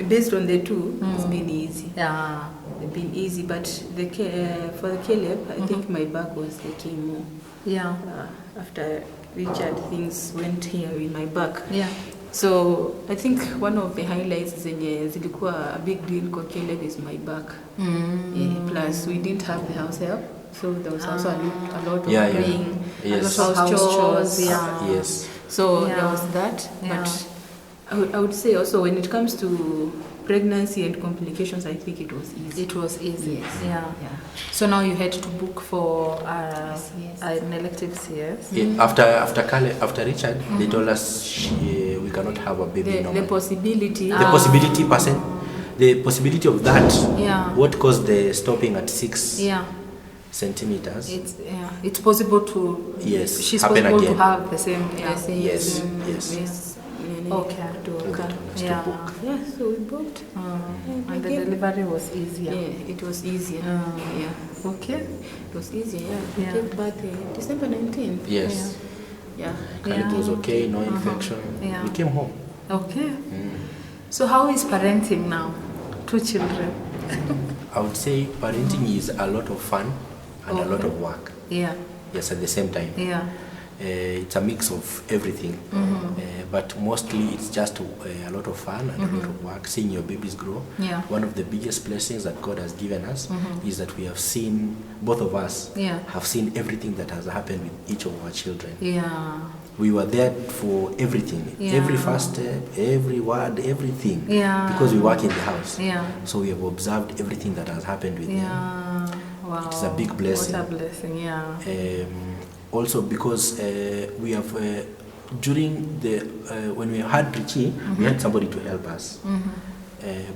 based on the two, it's been easy. It's been easy, but for the Caleb, I think my back was aching more. After Richard, things went here in my back. So I think one of the highlights zilikuwa a big deal for Caleb is my back. Plus we didn't have the house help, so there was also a lot of praying, a lot of house chores. Yes. So there was that. But I would say also when it comes to pregnancy and complications, I think it was easy. It was easy. Yes. So now you had to book for an elective CS. After Richard, they told us we cannot have a baby normally. The possibility of that. What caused the stopping at 6 centimeters? It's possible to. She's happen possible again. To have the same. Yes. Okay. To book. So we booked. And the delivery was easier. It was easier. Okay. It was easier. We gave birth December 19th. Yes. And it was okay, no infection. We came home. Okay. So how is parenting now? 2 children. I would say parenting is a lot of fun and a lot of work. Yes, at the same time. It's a mix of everything, but mostly it's just a lot of fun and a lot of work, seeing your babies grow. One of the biggest blessings that God has given us is that we have seen, both of us have seen everything that has happened with each of our children. We were there for everything, every first step, every word, everything, because we work in the house. So we have observed everything that has happened with them. Wow. It's a big blessing. What a blessing, also because we have during the when we had Richie, we had somebody to help us.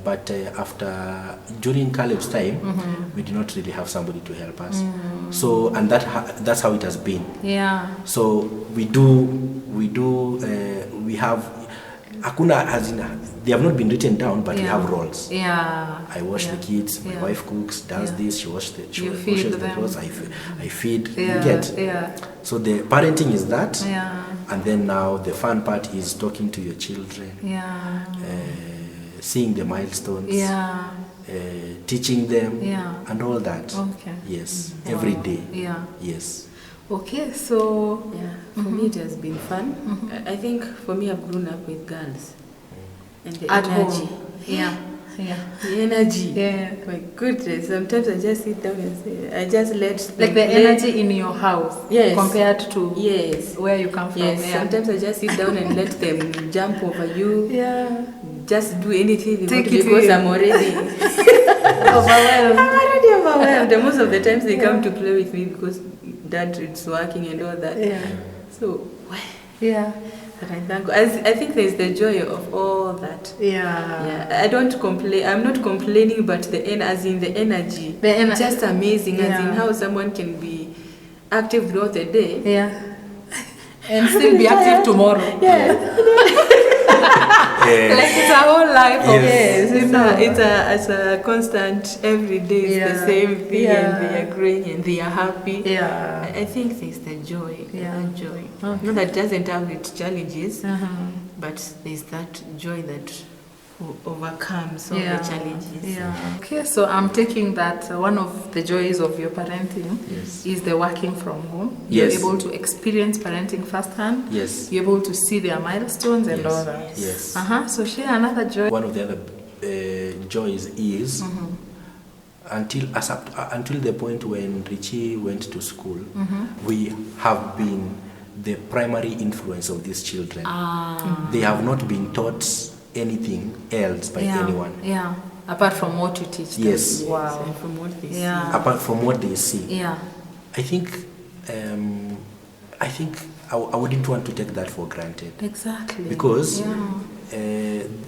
But during Caleb's time, we did not really have somebody to help us. So and that's how it has been. So we have Hakuna, as in, they have not been written down, but we have roles. Yeah. I wash the kids, my wife cooks, does this, she washes the clothes, I feed, you get. Yeah. So the parenting is that, and then now the fun part is talking to your children, seeing the milestones, teaching them, and all that. Okay. Yes, every day. Yeah. Yes. Okay, so for me it has been fun. I think for me I've grown up with girls, and the at energy. home. Yeah. The energy. Yeah. My goodness. Sometimes I just sit down and say, I just let like the energy in your house compared to where you come from. Yes. Sometimes I just sit down and let them jump over you. Yeah. Just do anything they Take want it because I'm already overwhelmed. I'm already overwhelmed. And most of the times they come to play with me because Dad it's working and all that. Yeah. So but I thank God. I think there's the joy of all that. Yeah. I don't complain. I'm not complaining, but the energy. Just amazing. As in how someone can be active throughout the day. Yeah. And still be active tomorrow. Yeah. Like it's a whole life. It's a constant every day. It's the same thing, and they are growing and they are happy. Yeah. I think there's the joy. Joy. Okay. Not that it doesn't have its challenges, but there's that joy that overcomes all the challenges. Yeah. Okay, so I'm taking that one of the joys of your parenting is the working from home. Yes. You're able to experience parenting firsthand. Yes. You're able to see their milestones and all that. Yes. So share another joy. One of the other joys is until the point when Richie went to school, we have been the primary influence of these children. They have not been taught anything else by anyone. Yeah. Apart from what you teach them. Yes. Wow. And from what they see. Apart from what they see. Yeah. I think I wouldn't want to take that for granted. Exactly. Because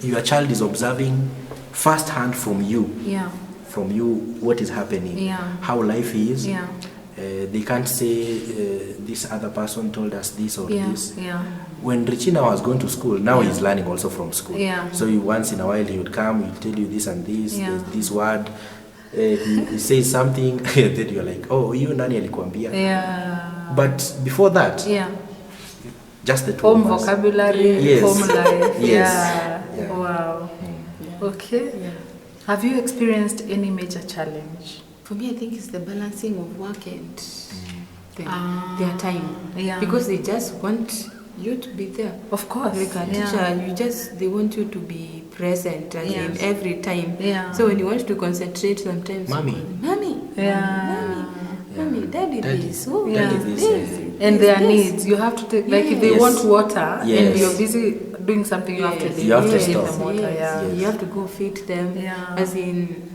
your child is observing firsthand from you. Yeah. From you what is happening. Yeah. How life is. Yeah. They can't say this other person told us this or this. Yeah. When Richie now has gone to school, now he's learning also from school. Yeah. So once in a while he would come, he'll tell you this and this, Yeah. this word. He says something, then you're like, oh, you nani alikuambia? Yeah. But before that, just the two home of us. vocabulary, home life. Yes. Yeah. Wow. Okay. Yeah. Have you experienced any major challenge? For me, I think it's the balancing of work and their time. Yeah. Because they just want you to be there. Of course. Like a teacher, they want you to be present in every time. Yeah. So when you want to concentrate sometimes, Mommy, daddy this. Oh, Daddy this. And their needs, you have to take, like if they want water and you're busy doing something, you have to You have to give stop. them water. You have to go feed them. Yeah. As in,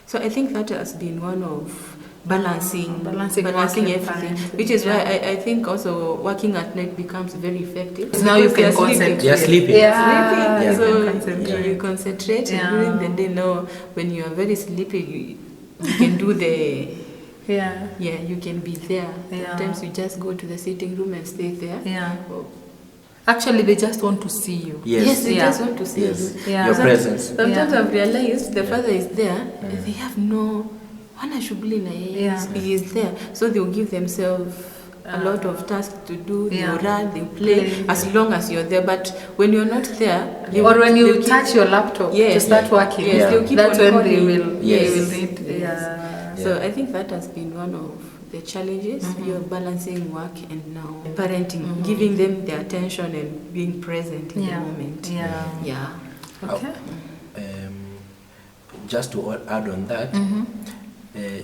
so I think that has been one of balancing everything, which is why I think also working at night becomes very effective. Now you can concentrate. You're sleeping. Yeah. So you concentrate during the day. Now, when you are very sleepy, you can do the. You can be there. Sometimes you just go to the sitting room and stay there. Actually, they just want to see you. Yes, they just want to see you. Your presence. Sometimes I've realized the father is there. They have no. He is there. So they'll give themselves a lot of tasks to do. They'll run, they'll play as long as you're there. But when you're not there, or when you touch your laptop to start working, they'll keep that's on when they calling. will need. So I think that has been one of the challenges. You're balancing work and now parenting, giving them the attention and being present in the moment. Okay. Just to add on that,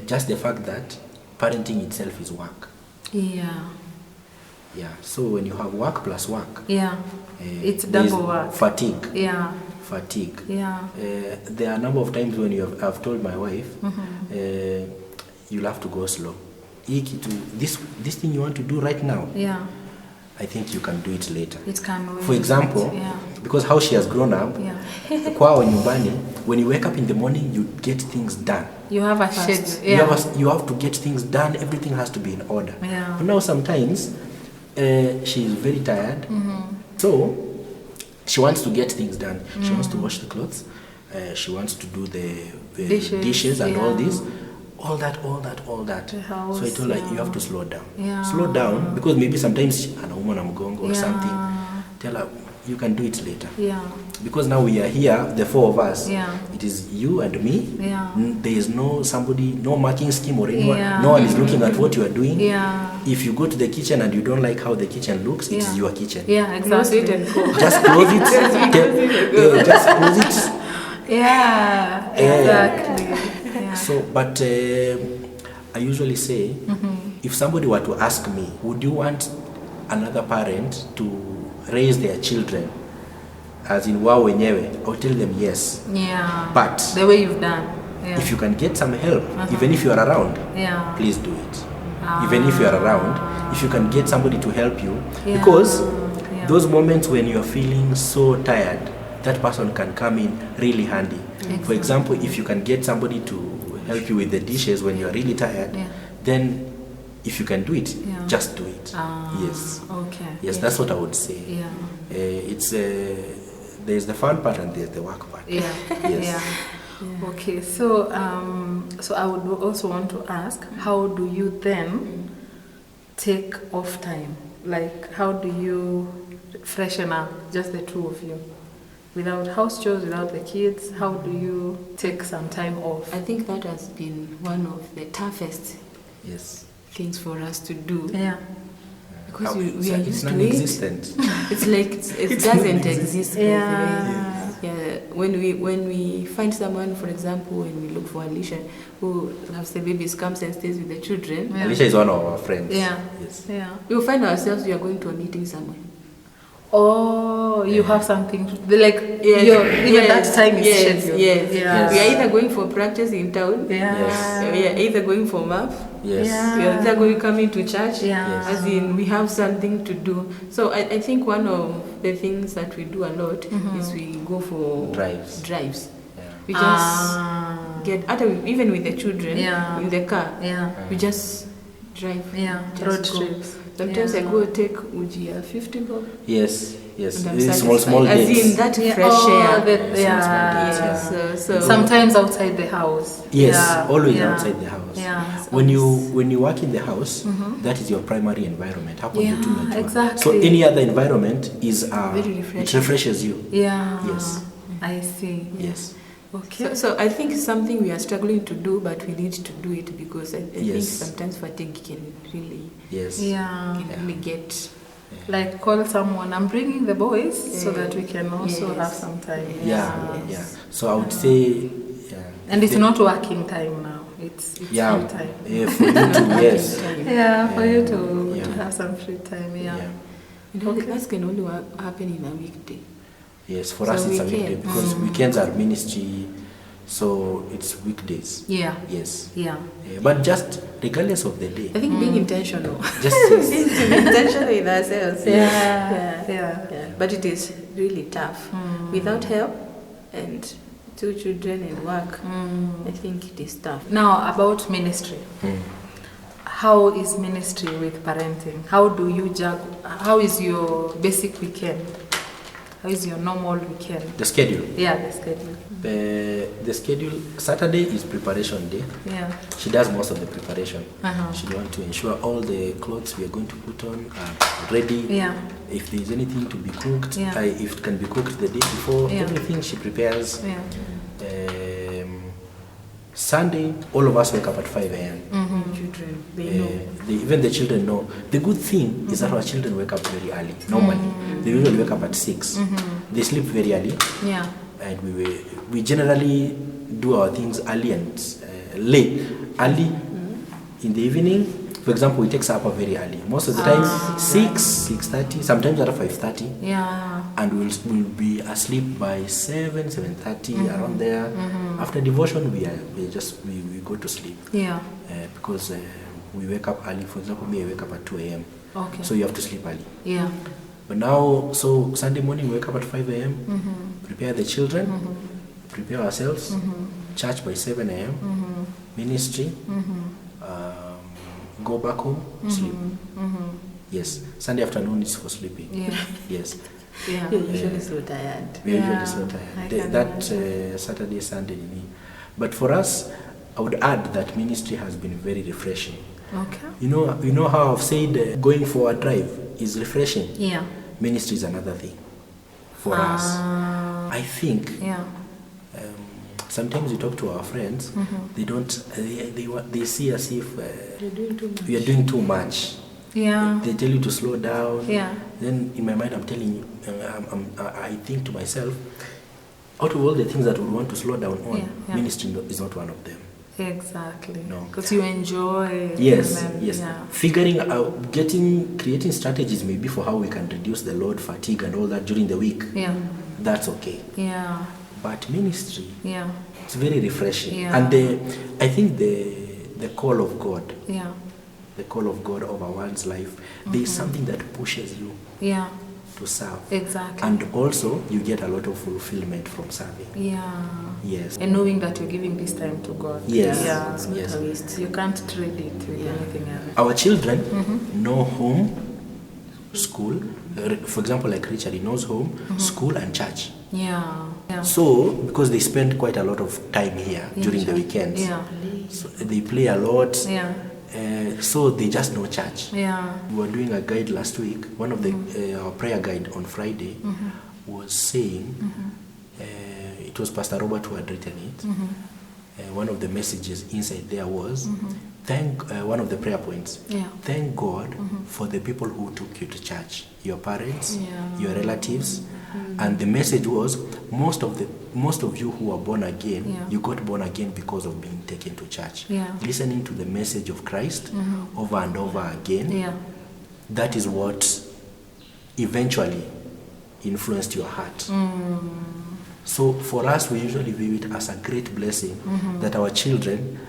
just the fact that parenting itself is work. So when you have work plus work, it's double work. Fatigue. Fatigue. There are a number of times when I've told my wife, you'll have to go slow. This thing you want to do right now, I think you can do it later. It can wait. For example, because how she has grown up, kwao nyumbani, when you wake up in the morning, you get things done. You have a schedule. You have to get things done. Everything has to be in order. But now sometimes she is very tired. So She wants to get things done. She wants to wash the clothes. She wants to do the dishes and all this. All that. So I told her, you have to slow down. Slow down, because maybe sometimes an woman or something. Tell her, you can do it later. Because now we are here, the four of us. It is you and me. There is no marking scheme or anyone. No one is looking at what you are doing. If you go to the kitchen and you don't like how the kitchen looks, it is your kitchen. Exactly. Just close it. Just close it. Exactly. So, but I usually say, if somebody were to ask me, would you want another parent to raise their children, as in wao wenyewe, I'll tell them yes. But the way you've done. If you can get some help, even if you are around, please do it. Even if you are around, if you can get somebody to help you, because those moments when you are feeling so tired, that person can come in really handy. For example, if you can get somebody to help you with the dishes when you are really tired, then if you can do it, just do it. Yes. Yes, that's what I would say. It's there's the fun part and there's the work part. Yes. Okay, so so I would also want to ask, how do you then take off time? Like, how do you freshen up, just the two of you? Without house chores, without the kids, how do you take some time off? I think that has been one of the toughest things for us to do. Because we are used to non-existent. It's like it doesn't exist. When we find someone, for example, when we look for Alicia, who loves the babies, comes and stays with the children. Alicia is one of our friends. We will find ourselves we are going to a meeting somewhere. Oh, you have something like even that time is scheduled. We are either going for practice in town. We are either going for MAP. We are either coming to church. As in, we have something to do. So I think one of the things that we do a lot is we go for drives. We just get, even with the children, in the car, we just drive. Road trips. Sometimes I go take Uji 50 bob. Yes. Small as dates. in that fresh air. So sometimes outside the house. Always outside the house. When you work in the house, that is your primary environment. How can you do that? Exactly. So any other environment is very refreshing. It refreshes you. Yes. I see. Yes. Okay. So I think it's something we are struggling to do, but we need to do it because I think sometimes fatigue can really get. Like, call someone, I'm bringing the boys so that we can also have some time. So I would say, and it's not working time now. It's free time. For you to for you to have some free time. And that can only happen in a weekday. Yes, for us it's a weekday because weekends are ministry, so it's weekdays. Yes. But just regardless of the day. I think being intentional. Just intentional with ourselves. But it is really tough. Without help and 2 children and work, I think it is tough. Now, about ministry. How is ministry with parenting? How do you juggle? How is your basic weekend? How is your normal weekend? The schedule? The schedule. The schedule, Saturday is preparation day. She does most of the preparation. She wants to ensure all the clothes we are going to put on are ready. If there is anything to be cooked, if it can be cooked the day before, everything she prepares. Sunday, all of us wake up at 5 a.m. Children, they know. Even the children know. The good thing is that our children wake up very early. Normally, they usually wake up at 6. They sleep very early. And we generally do our things early and late. Early in the evening, for example, we take supper very early. Most of the time, 6:30, sometimes at 5:30. And we'll be asleep by 7:30 around there. After devotion, we go to sleep. Because we wake up early. For example, me, I wake up at 2 a.m. So you have to sleep early. But now, so Sunday morning, we wake up at 5 a.m. Prepare the children, prepare ourselves. Church by 7 a.m. Ministry. Go back home, sleep. Yes, Sunday afternoon is for sleeping. Yes. Yeah. You're usually so tired. We're usually so tired. That Saturday, Sunday, but for us, I would add that ministry has been very refreshing. Okay. You know how I've said going for a drive is refreshing. Yeah. Ministry is another thing for us. I think. Yeah. Sometimes we talk to our friends. They don't. They see as if You're doing too much. we are doing too much. Yeah. They tell you to slow down. Yeah. Then in my mind, I'm telling you, I think to myself, out of all the things that we want to slow down on, ministry is not one of them. Exactly. No. Because you enjoy it. Yes, and then, yes. Yeah. Figuring out, creating strategies maybe for how we can reduce the load, fatigue, and all that during the week. Yeah. That's okay. Yeah. But ministry, Yeah. it's very refreshing. Yeah. And I think the call of God, Yeah. the call of God over one's life, there is something that pushes you Yeah. to serve. Exactly. And also, you get a lot of fulfillment from serving. Yeah. Yes. And knowing that you're giving this time to God. Yes. Yeah. It's not Yes. a waste. You can't trade it with anything else. Our children know home, school. For example, like Richard, he knows home, school, and church. Yeah. Yeah. So, because they spend quite a lot of time here In during the church. weekends, Yeah. so they play a lot. Yeah. So they just know church. Yeah. We were doing a guide last week. One of the our prayer guide on Friday was saying, it was Pastor Robert who had written it. One of the messages inside there was, one of the prayer points. Yeah. Thank God for the people who took you to church, your parents, your relatives, and the message was most of you who are born again, you got born again because of being taken to church, listening to the message of Christ over and over again. Yeah. That is what eventually influenced your heart. So for us, we usually view it as a great blessing that our children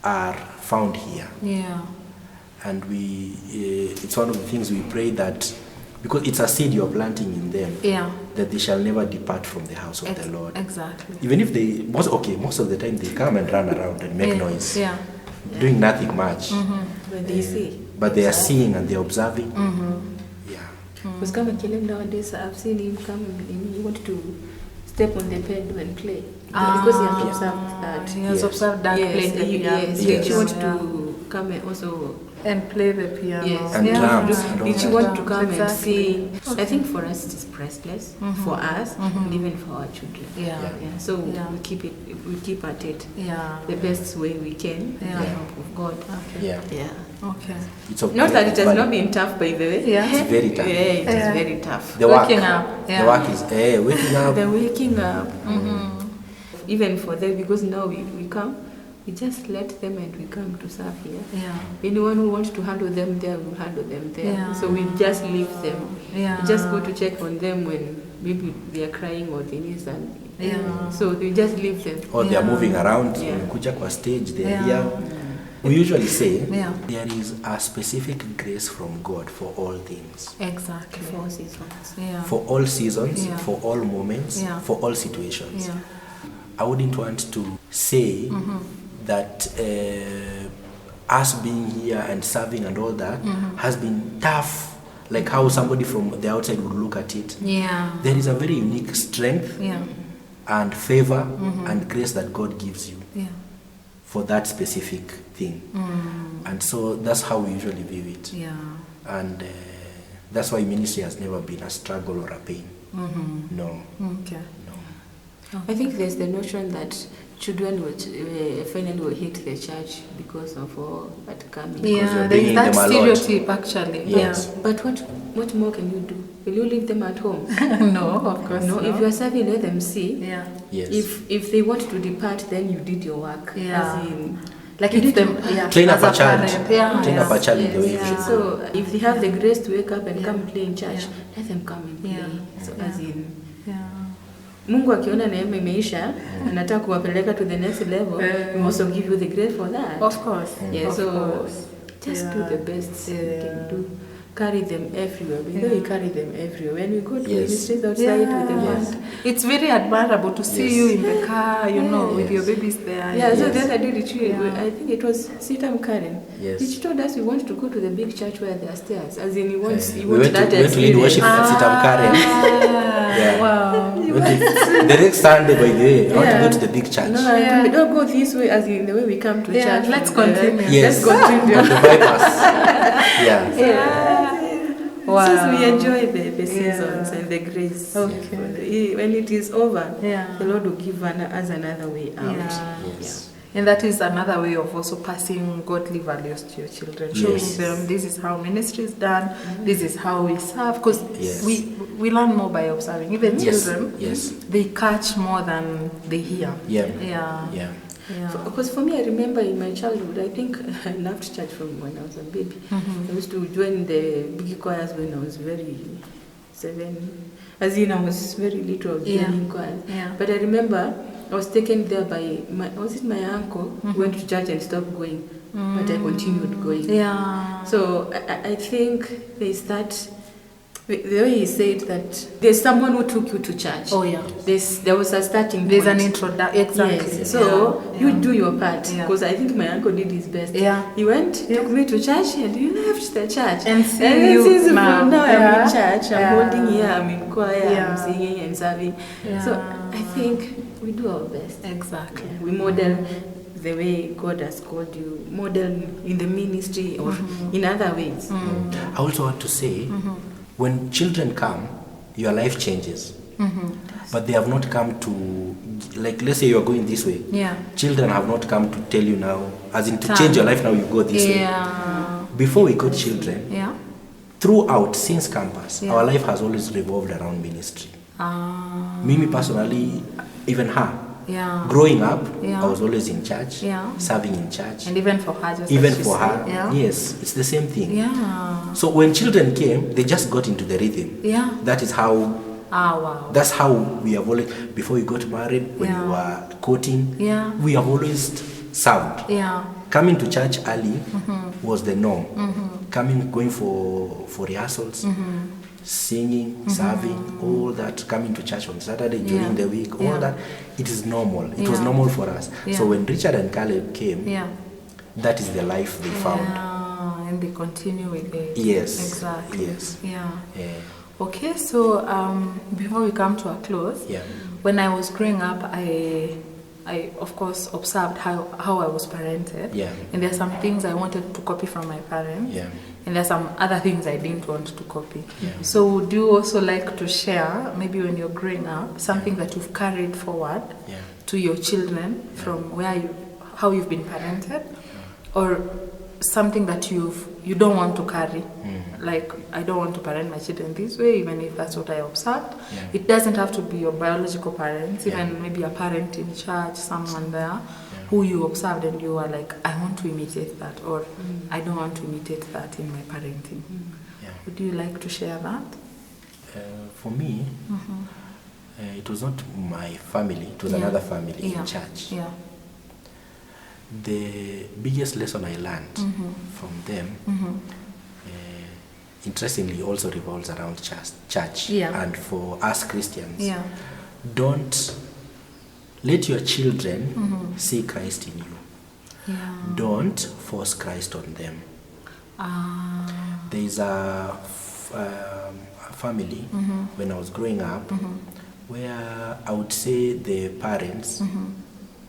are found here. Yeah. And it's one of the things we pray that, because it's a seed you're planting in them, that they shall never depart from the house of the Lord. Exactly. Even if most of the time they come and run around and make noise, doing nothing much. When they see. But they are seeing and they're observing. Yeah. Because come and kill him nowadays, I've seen him come and he wanted to step on the bed and play. Because he has observed that. He has observed that playing the piano. He wants to come and also and play the piano. Yes. And drums. Did you want to come and sing? I think for us it is priceless, for us and even for our children. So we keep at it the best way we can with the help of God. Yeah. Okay. It's okay. Not that it has not been tough, by the way. It's very tough. It is very tough. The work. Waking up. The work is waking up. The waking up. Even for them, because now we come, we just let them and we come to serve here. Anyone who wants to handle them there, will handle them there. So we just leave them. We just go to check on them when maybe they are crying or they need something. So we just leave them. Or they are moving around. Kuja kwa stage, they are here. We usually say there is a specific grace from God for all things. Exactly. For seasons. For all seasons, for all moments, for all situations. I wouldn't want to say that us being here and serving and all that has been tough, like how somebody from the outside would look at it. There is a very unique strength and favor and grace that God gives you for that specific thing. And so that's how we usually view it. And that's why ministry has never been a struggle or a pain. No. Okay. I think there's the notion that children will finally will hate the church because of all that coming. There is that stereotype actually. Yes. But what more can you do? Will you leave them at home? No, of course no. If you are serving, let them see. Yes. If they want to depart, then you did your work. As in, like you them train up a child. Train up a child in the way. So if they have the grace to wake up and come play in church, let them come and play. So as in, Mungu akiona neema imeisha, anataka kuwapeleka to the next level, we also give you the grace for that. Of course. Just do the best you can do. carry them everywhere. We carry them everywhere. When we go to ministries outside with the band, it's very admirable to see you in the car, you know, with your babies there. Yeah, so then I did it. I think it was Sitam Karen. Yes. She told us we want to go to the big church where there are stairs. As in, we want went that to lead worship at Sitam Karen. Wow. The next Sunday, by the way, I want to go to the big church. No, we don't go this way, as in the way we come to church. Let's continue. Yes. Let's continue. On the bypass. Wow. So we enjoy the seasons and the grace. Okay. When it is over, the Lord will give us another way out. Yes. And that is another way of also passing godly values to your children, showing them this is how ministry is done, this is how we serve, because we learn more by observing. Even children, they catch more than they hear. Because for me, I remember in my childhood, I think I loved church from when I was a baby. I used to join the big choirs when I was very 7. As in, I was very little joining choirs. But I remember I was taken there by my uncle who went to church and stopped going, but I continued going. So I think there's that. The way he said that there's someone who took you to church. There was a starting point. There's an introduction. Exactly. Yes. So you do your part, because I think my uncle did his best. He went, took me to church, and he left the church. And you now I'm in church, I'm holding here, I'm in choir, I'm singing and serving. So I think we do our best. Exactly. We model the way God has called you, model in the ministry or in other ways. I also want to say, when children come, your life changes. But they have not come to, like, let's say you are going this way. Children have not come to tell you now, as in to change your life now, you go this way. Before we got children, throughout, since campus, our life has always revolved around ministry. Mimi personally, even her. Growing up, I was always in church, serving in church. And even for her, yes, it's the same thing. So when children came, they just got into the rhythm. That is how. That's how we have always. Before we got married, when we were courting, we have always served. Coming to church early was the norm. Going for rehearsals. Singing, serving, all that, coming to church on Saturday during the week, all that, it is normal. It was normal for us. So when Richard and Caleb came, that is the life they found. And they continue with it. Yes. Exactly. Yes. Okay, so before we come to a close, when I was growing up, I of course observed how I was parented. And there are some things I wanted to copy from my parents. And there are some other things I didn't want to copy. So would you also like to share, maybe when you're growing up, something that you've carried forward to your children from how you've been parented, or something that you don't want to carry? Like, I don't want to parent my children this way, even if that's what I observed. It doesn't have to be your biological parents, even maybe a parent in church, someone there who you observed and you are like, I want to imitate that, or I don't want to imitate that in my parenting. Would you like to share that? For me, it was not my family, it was another family in church. The biggest lesson I learned from them, interestingly, also revolves around church. And for us Christians, don't let your children see Christ in you. Don't force Christ on them. There is a family when I was growing up where I would say the parents,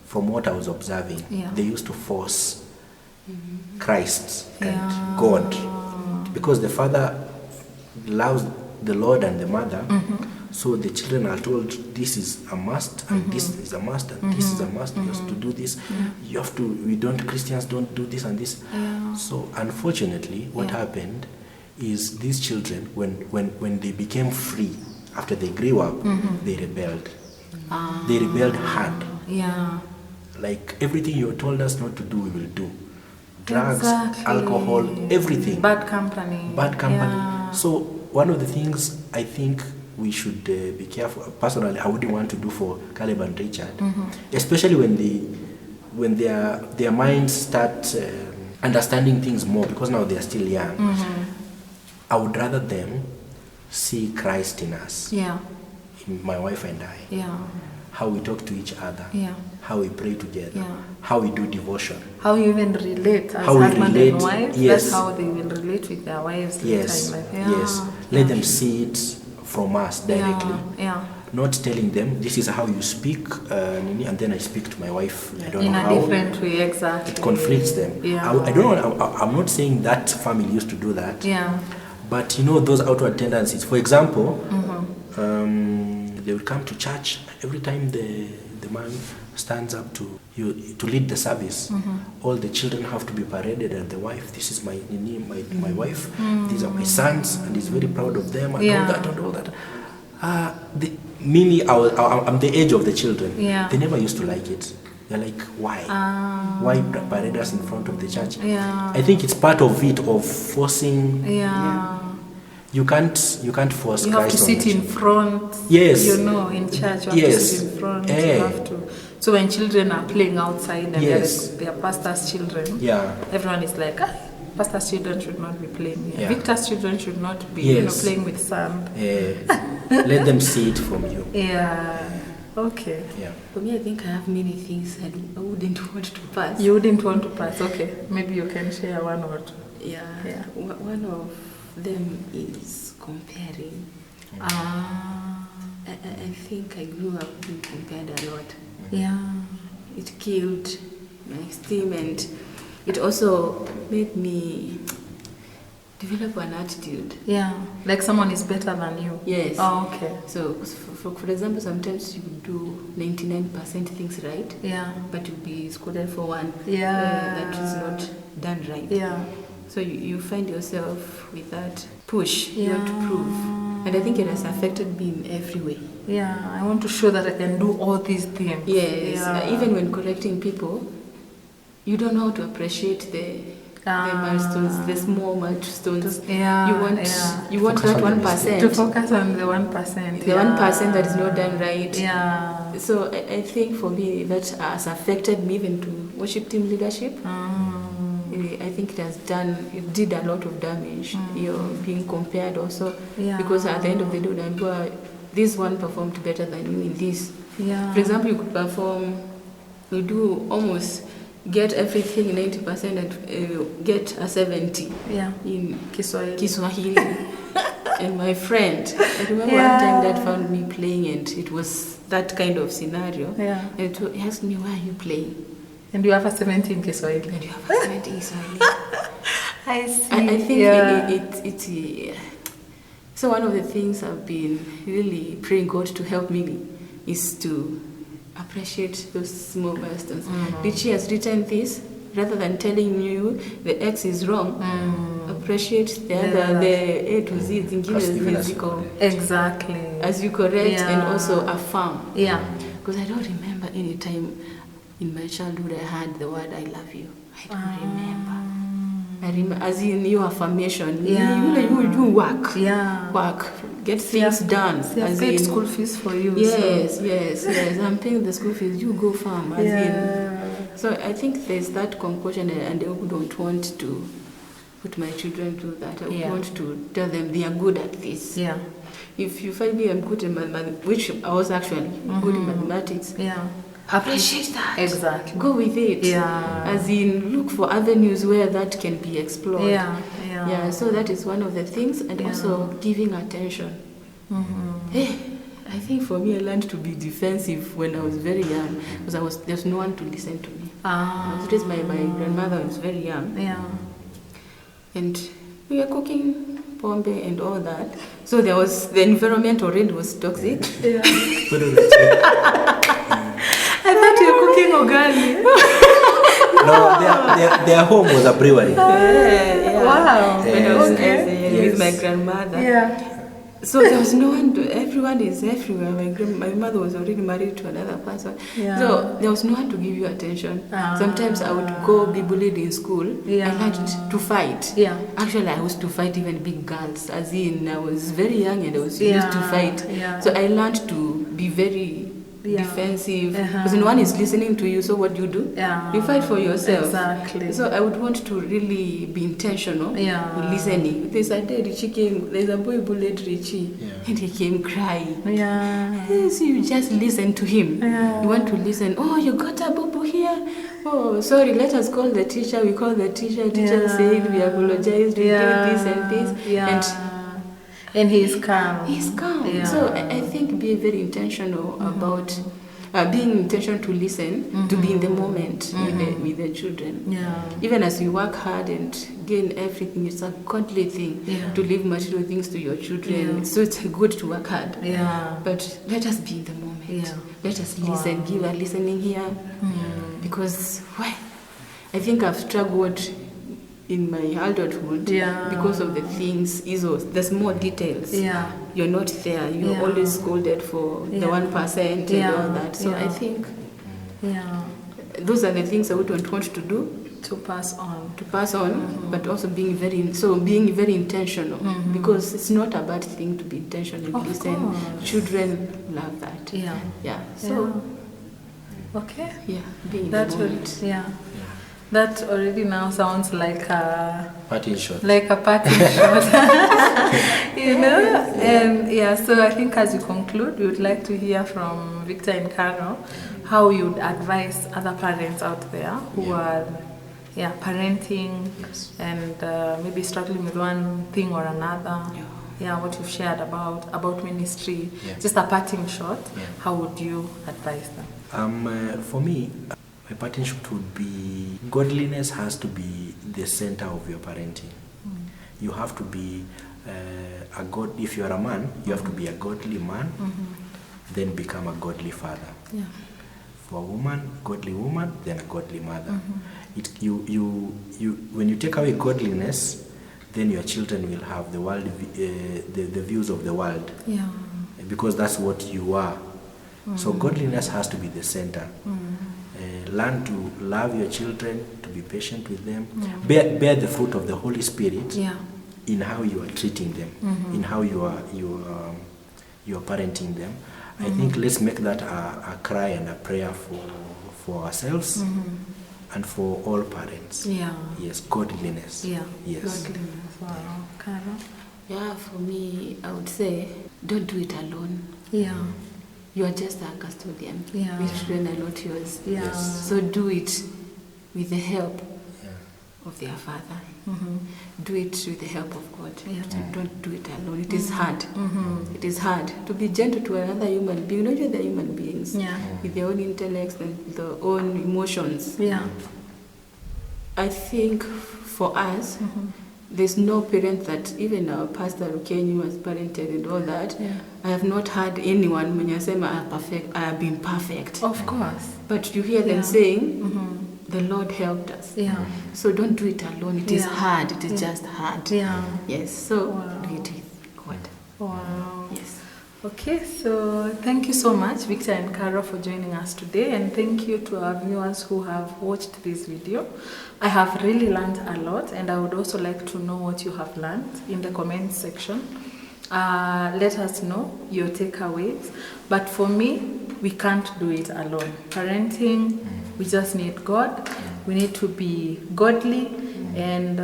from what I was observing, they used to force Christ and God, because the father loves the Lord and the mother. So the children are told this is a must, and this is a must, and this is a must. You have to do this. You have to. Christians don't do this and this. So unfortunately, what happened is these children, when they became free after they grew up, they rebelled. They rebelled hard. Like, everything you told us not to do, we will do. Drugs, alcohol, everything. Bad company. So one of the things I think we should be careful. Personally, I wouldn't want to do for Caleb and Richard, especially when their minds start understanding things more, because now they are still young. I would rather them see Christ in us. Yeah. In my wife and I. Yeah. How we talk to each other. Yeah. How we pray together. Yeah. How we do devotion. How you even relate as how husband we relate, and wife. yes. That's how they will relate with their wives Yes. later in life. Yes. Let them see it from us directly. Yeah. Not telling them this is how you speak, and then I speak to my wife. I don't in know a how. different way, exactly. It conflicts them. Yeah. I don't know. I'm not saying that family used to do that. Yeah. But you know those outward tendencies. For example, they will come to church every time the man stands up to lead the service. All the children have to be paraded, and the wife. This is my wife. These are my sons, and he's very proud of them, and all that. I'm the age of the children. Yeah. They never used to like it. They're like, why? Why parade us in front of the church? Yeah. I think it's part of it, of forcing. Yeah. You can't force You Christ have to on sit the in church. front. Yes. You know, in church, you have to sit in front. You have to. So when children are playing outside and they are pastor's children, everyone is like, pastor's children should not be playing here. Victor's children should not be playing with sand. Let them see it from you. Yeah. Okay. Yeah. For me, I think I have many things I wouldn't want to pass. You wouldn't want to pass. Okay. Maybe you can share one or two. Yeah. One of them is comparing. I think I grew up being compared a lot. Yeah. It killed my esteem, and it also made me develop an attitude. Yeah. Like someone is better than you. Yes. Oh, okay. So, for example, sometimes you do 99% things right. Yeah. But you'll be scolded for one. Yeah. That is not done right. Yeah. So you find yourself with that push. You want to prove. And I think it has affected me in every way. Yeah, I want to show that I can do all these things. Yes. Yeah. Even when correcting people, you don't know how to appreciate the milestones, the small milestones. Yeah. You want that 1%. To focus on the 1%. The 1% that is not done right. Yeah. So I think for me that has affected me even to worship team leadership. I think it did a lot of damage. You're being compared also. Yeah. Because at the end of the day, this one performed better than you in this. Yeah. For example, you could get everything 90% and get a 70 in Kiswahili. And my friend, I remember one time that found me playing, and it was that kind of scenario. Yeah. And he asked me, why are you playing? And you have a 70 in Kiswahili. And you have a 70 in Kiswahili. I see. I think it's so one of the things I've been really praying God to help me is to appreciate those small milestones. Richie has written this, rather than telling you the X is wrong, appreciate the other, the A to Z, physical. Exactly. As you correct and also affirm. Yeah. Because I don't remember any time in my childhood I had the word I love you. I don't remember. I remember, as in your affirmation. You work. Yeah. Work. Get things done. As paid school fees for you. Yes. I'm paying the school fees. You go farm. So I think there's that compulsion, and I don't want to put my children through that. I want to tell them they are good at this. Yeah. If you find me I'm good in mathematics, which I was actually good in mathematics. Yeah. Appreciate that. Exactly. Go with it. Yeah. As in, look for avenues where that can be explored. Yeah. So that is one of the things, and also giving attention. I think for me, I learned to be defensive when I was very young, because there's no one to listen to me. I was raised by my grandmother when I was very young. Yeah. And we were cooking pombe and all that. So the environment already was toxic. Yeah. I thought you were cooking ugali. No, their home was a brewery. Yeah. Wow. When I was with my grandmother. Yeah. So there was no one everyone is everywhere. My mother was already married to another person. Yeah. So there was no one to give you attention. Sometimes I would go be bullied in school. Yeah. I learned to fight. Yeah. Actually, I used to fight even big girls. As in, I was very young and I was used to fight. Yeah. So I learned to be very defensive. Because no one is listening to you, so what do? You fight for yourself. Exactly. So I would want to really be intentional in listening. There's a day Richie came, there's a boy bullied Richie, and he came crying. So you just listen to him. You want to listen. Oh, you got a boo-boo here? Oh, sorry, let us call the teacher. We call the teacher. Teacher said we apologized, we did this and this. And he's calm. He's calm. So I think be very intentional about being intentional to listen, to be in the moment with the children. Even as you work hard and gain everything, it's a godly thing to leave material things to your children. So it's good to work hard. But let us be in the moment. Let us listen, give a listening here. Because I think I've struggled in my adulthood because of the things, the small details. You're not there. You're always scolded for the 1% and all that. So I think those are the things I would want to do. To pass on. But also being very intentional. Because it's not a bad thing to be intentional. Listen, children love that. So, okay. Being in that the moment. That already now sounds like a parting shot. Like a parting shot. You know? And so I think as we conclude, we would like to hear from Victor and Carol how you would advise other parents out there who are parenting and maybe struggling with one thing or another. What you've shared about ministry. Just a parting shot. How would you advise them? For me, my parting shot would be godliness has to be the center of your parenting. You have to be a god. If you are a man, you have to be a godly man, then become a godly father. For a woman, godly woman, then a godly mother. When you take away godliness, then your children will have the world, the views of the world, because that's what you are. So godliness has to be the center. Learn to love your children, to be patient with them, bear the fruit of the Holy Spirit in how you are treating them, in how you are parenting them. I think let's make that a cry and a prayer for ourselves and for all parents. Yes, godliness. Yes. Godliness. Wow. Carol? For me, I would say don't do it alone. You are just a custodian. Your children are not yours. So do it with the help of their Father. Do it with the help of God. Don't do it alone. It is hard. It is hard to be gentle to another human being. Not just the human beings with their own intellects and their own emotions. I think for us, there's no parent that, even our pastor Rukenyu has parented and all that. I have not heard anyone when you say I have been perfect. Of course. But you hear them saying, the Lord helped us. So don't do it alone. It is hard. It is just hard. Yes. So do it with God. Wow. Yes. Okay, so thank you so much, Victor and Carol, for joining us today, and thank you to our viewers who have watched this video. I have really learned a lot, and I would also like to know what you have learned in the comments section. Let us know your takeaways. But for me, we can't do it alone. Parenting, we just need God. We need to be godly, and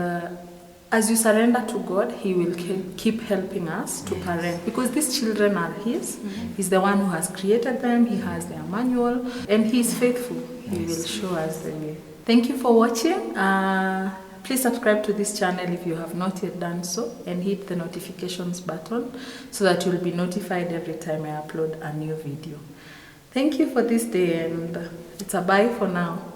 as you surrender to God, He will keep helping us to parent, because these children are His. He's the one who has created them. He has their manual, and He is faithful. He will show us the way. Thank you for watching. Please subscribe to this channel if you have not yet done so, and hit the notifications button so that you'll be notified every time I upload a new video. Thank you for this day, and it's a bye for now.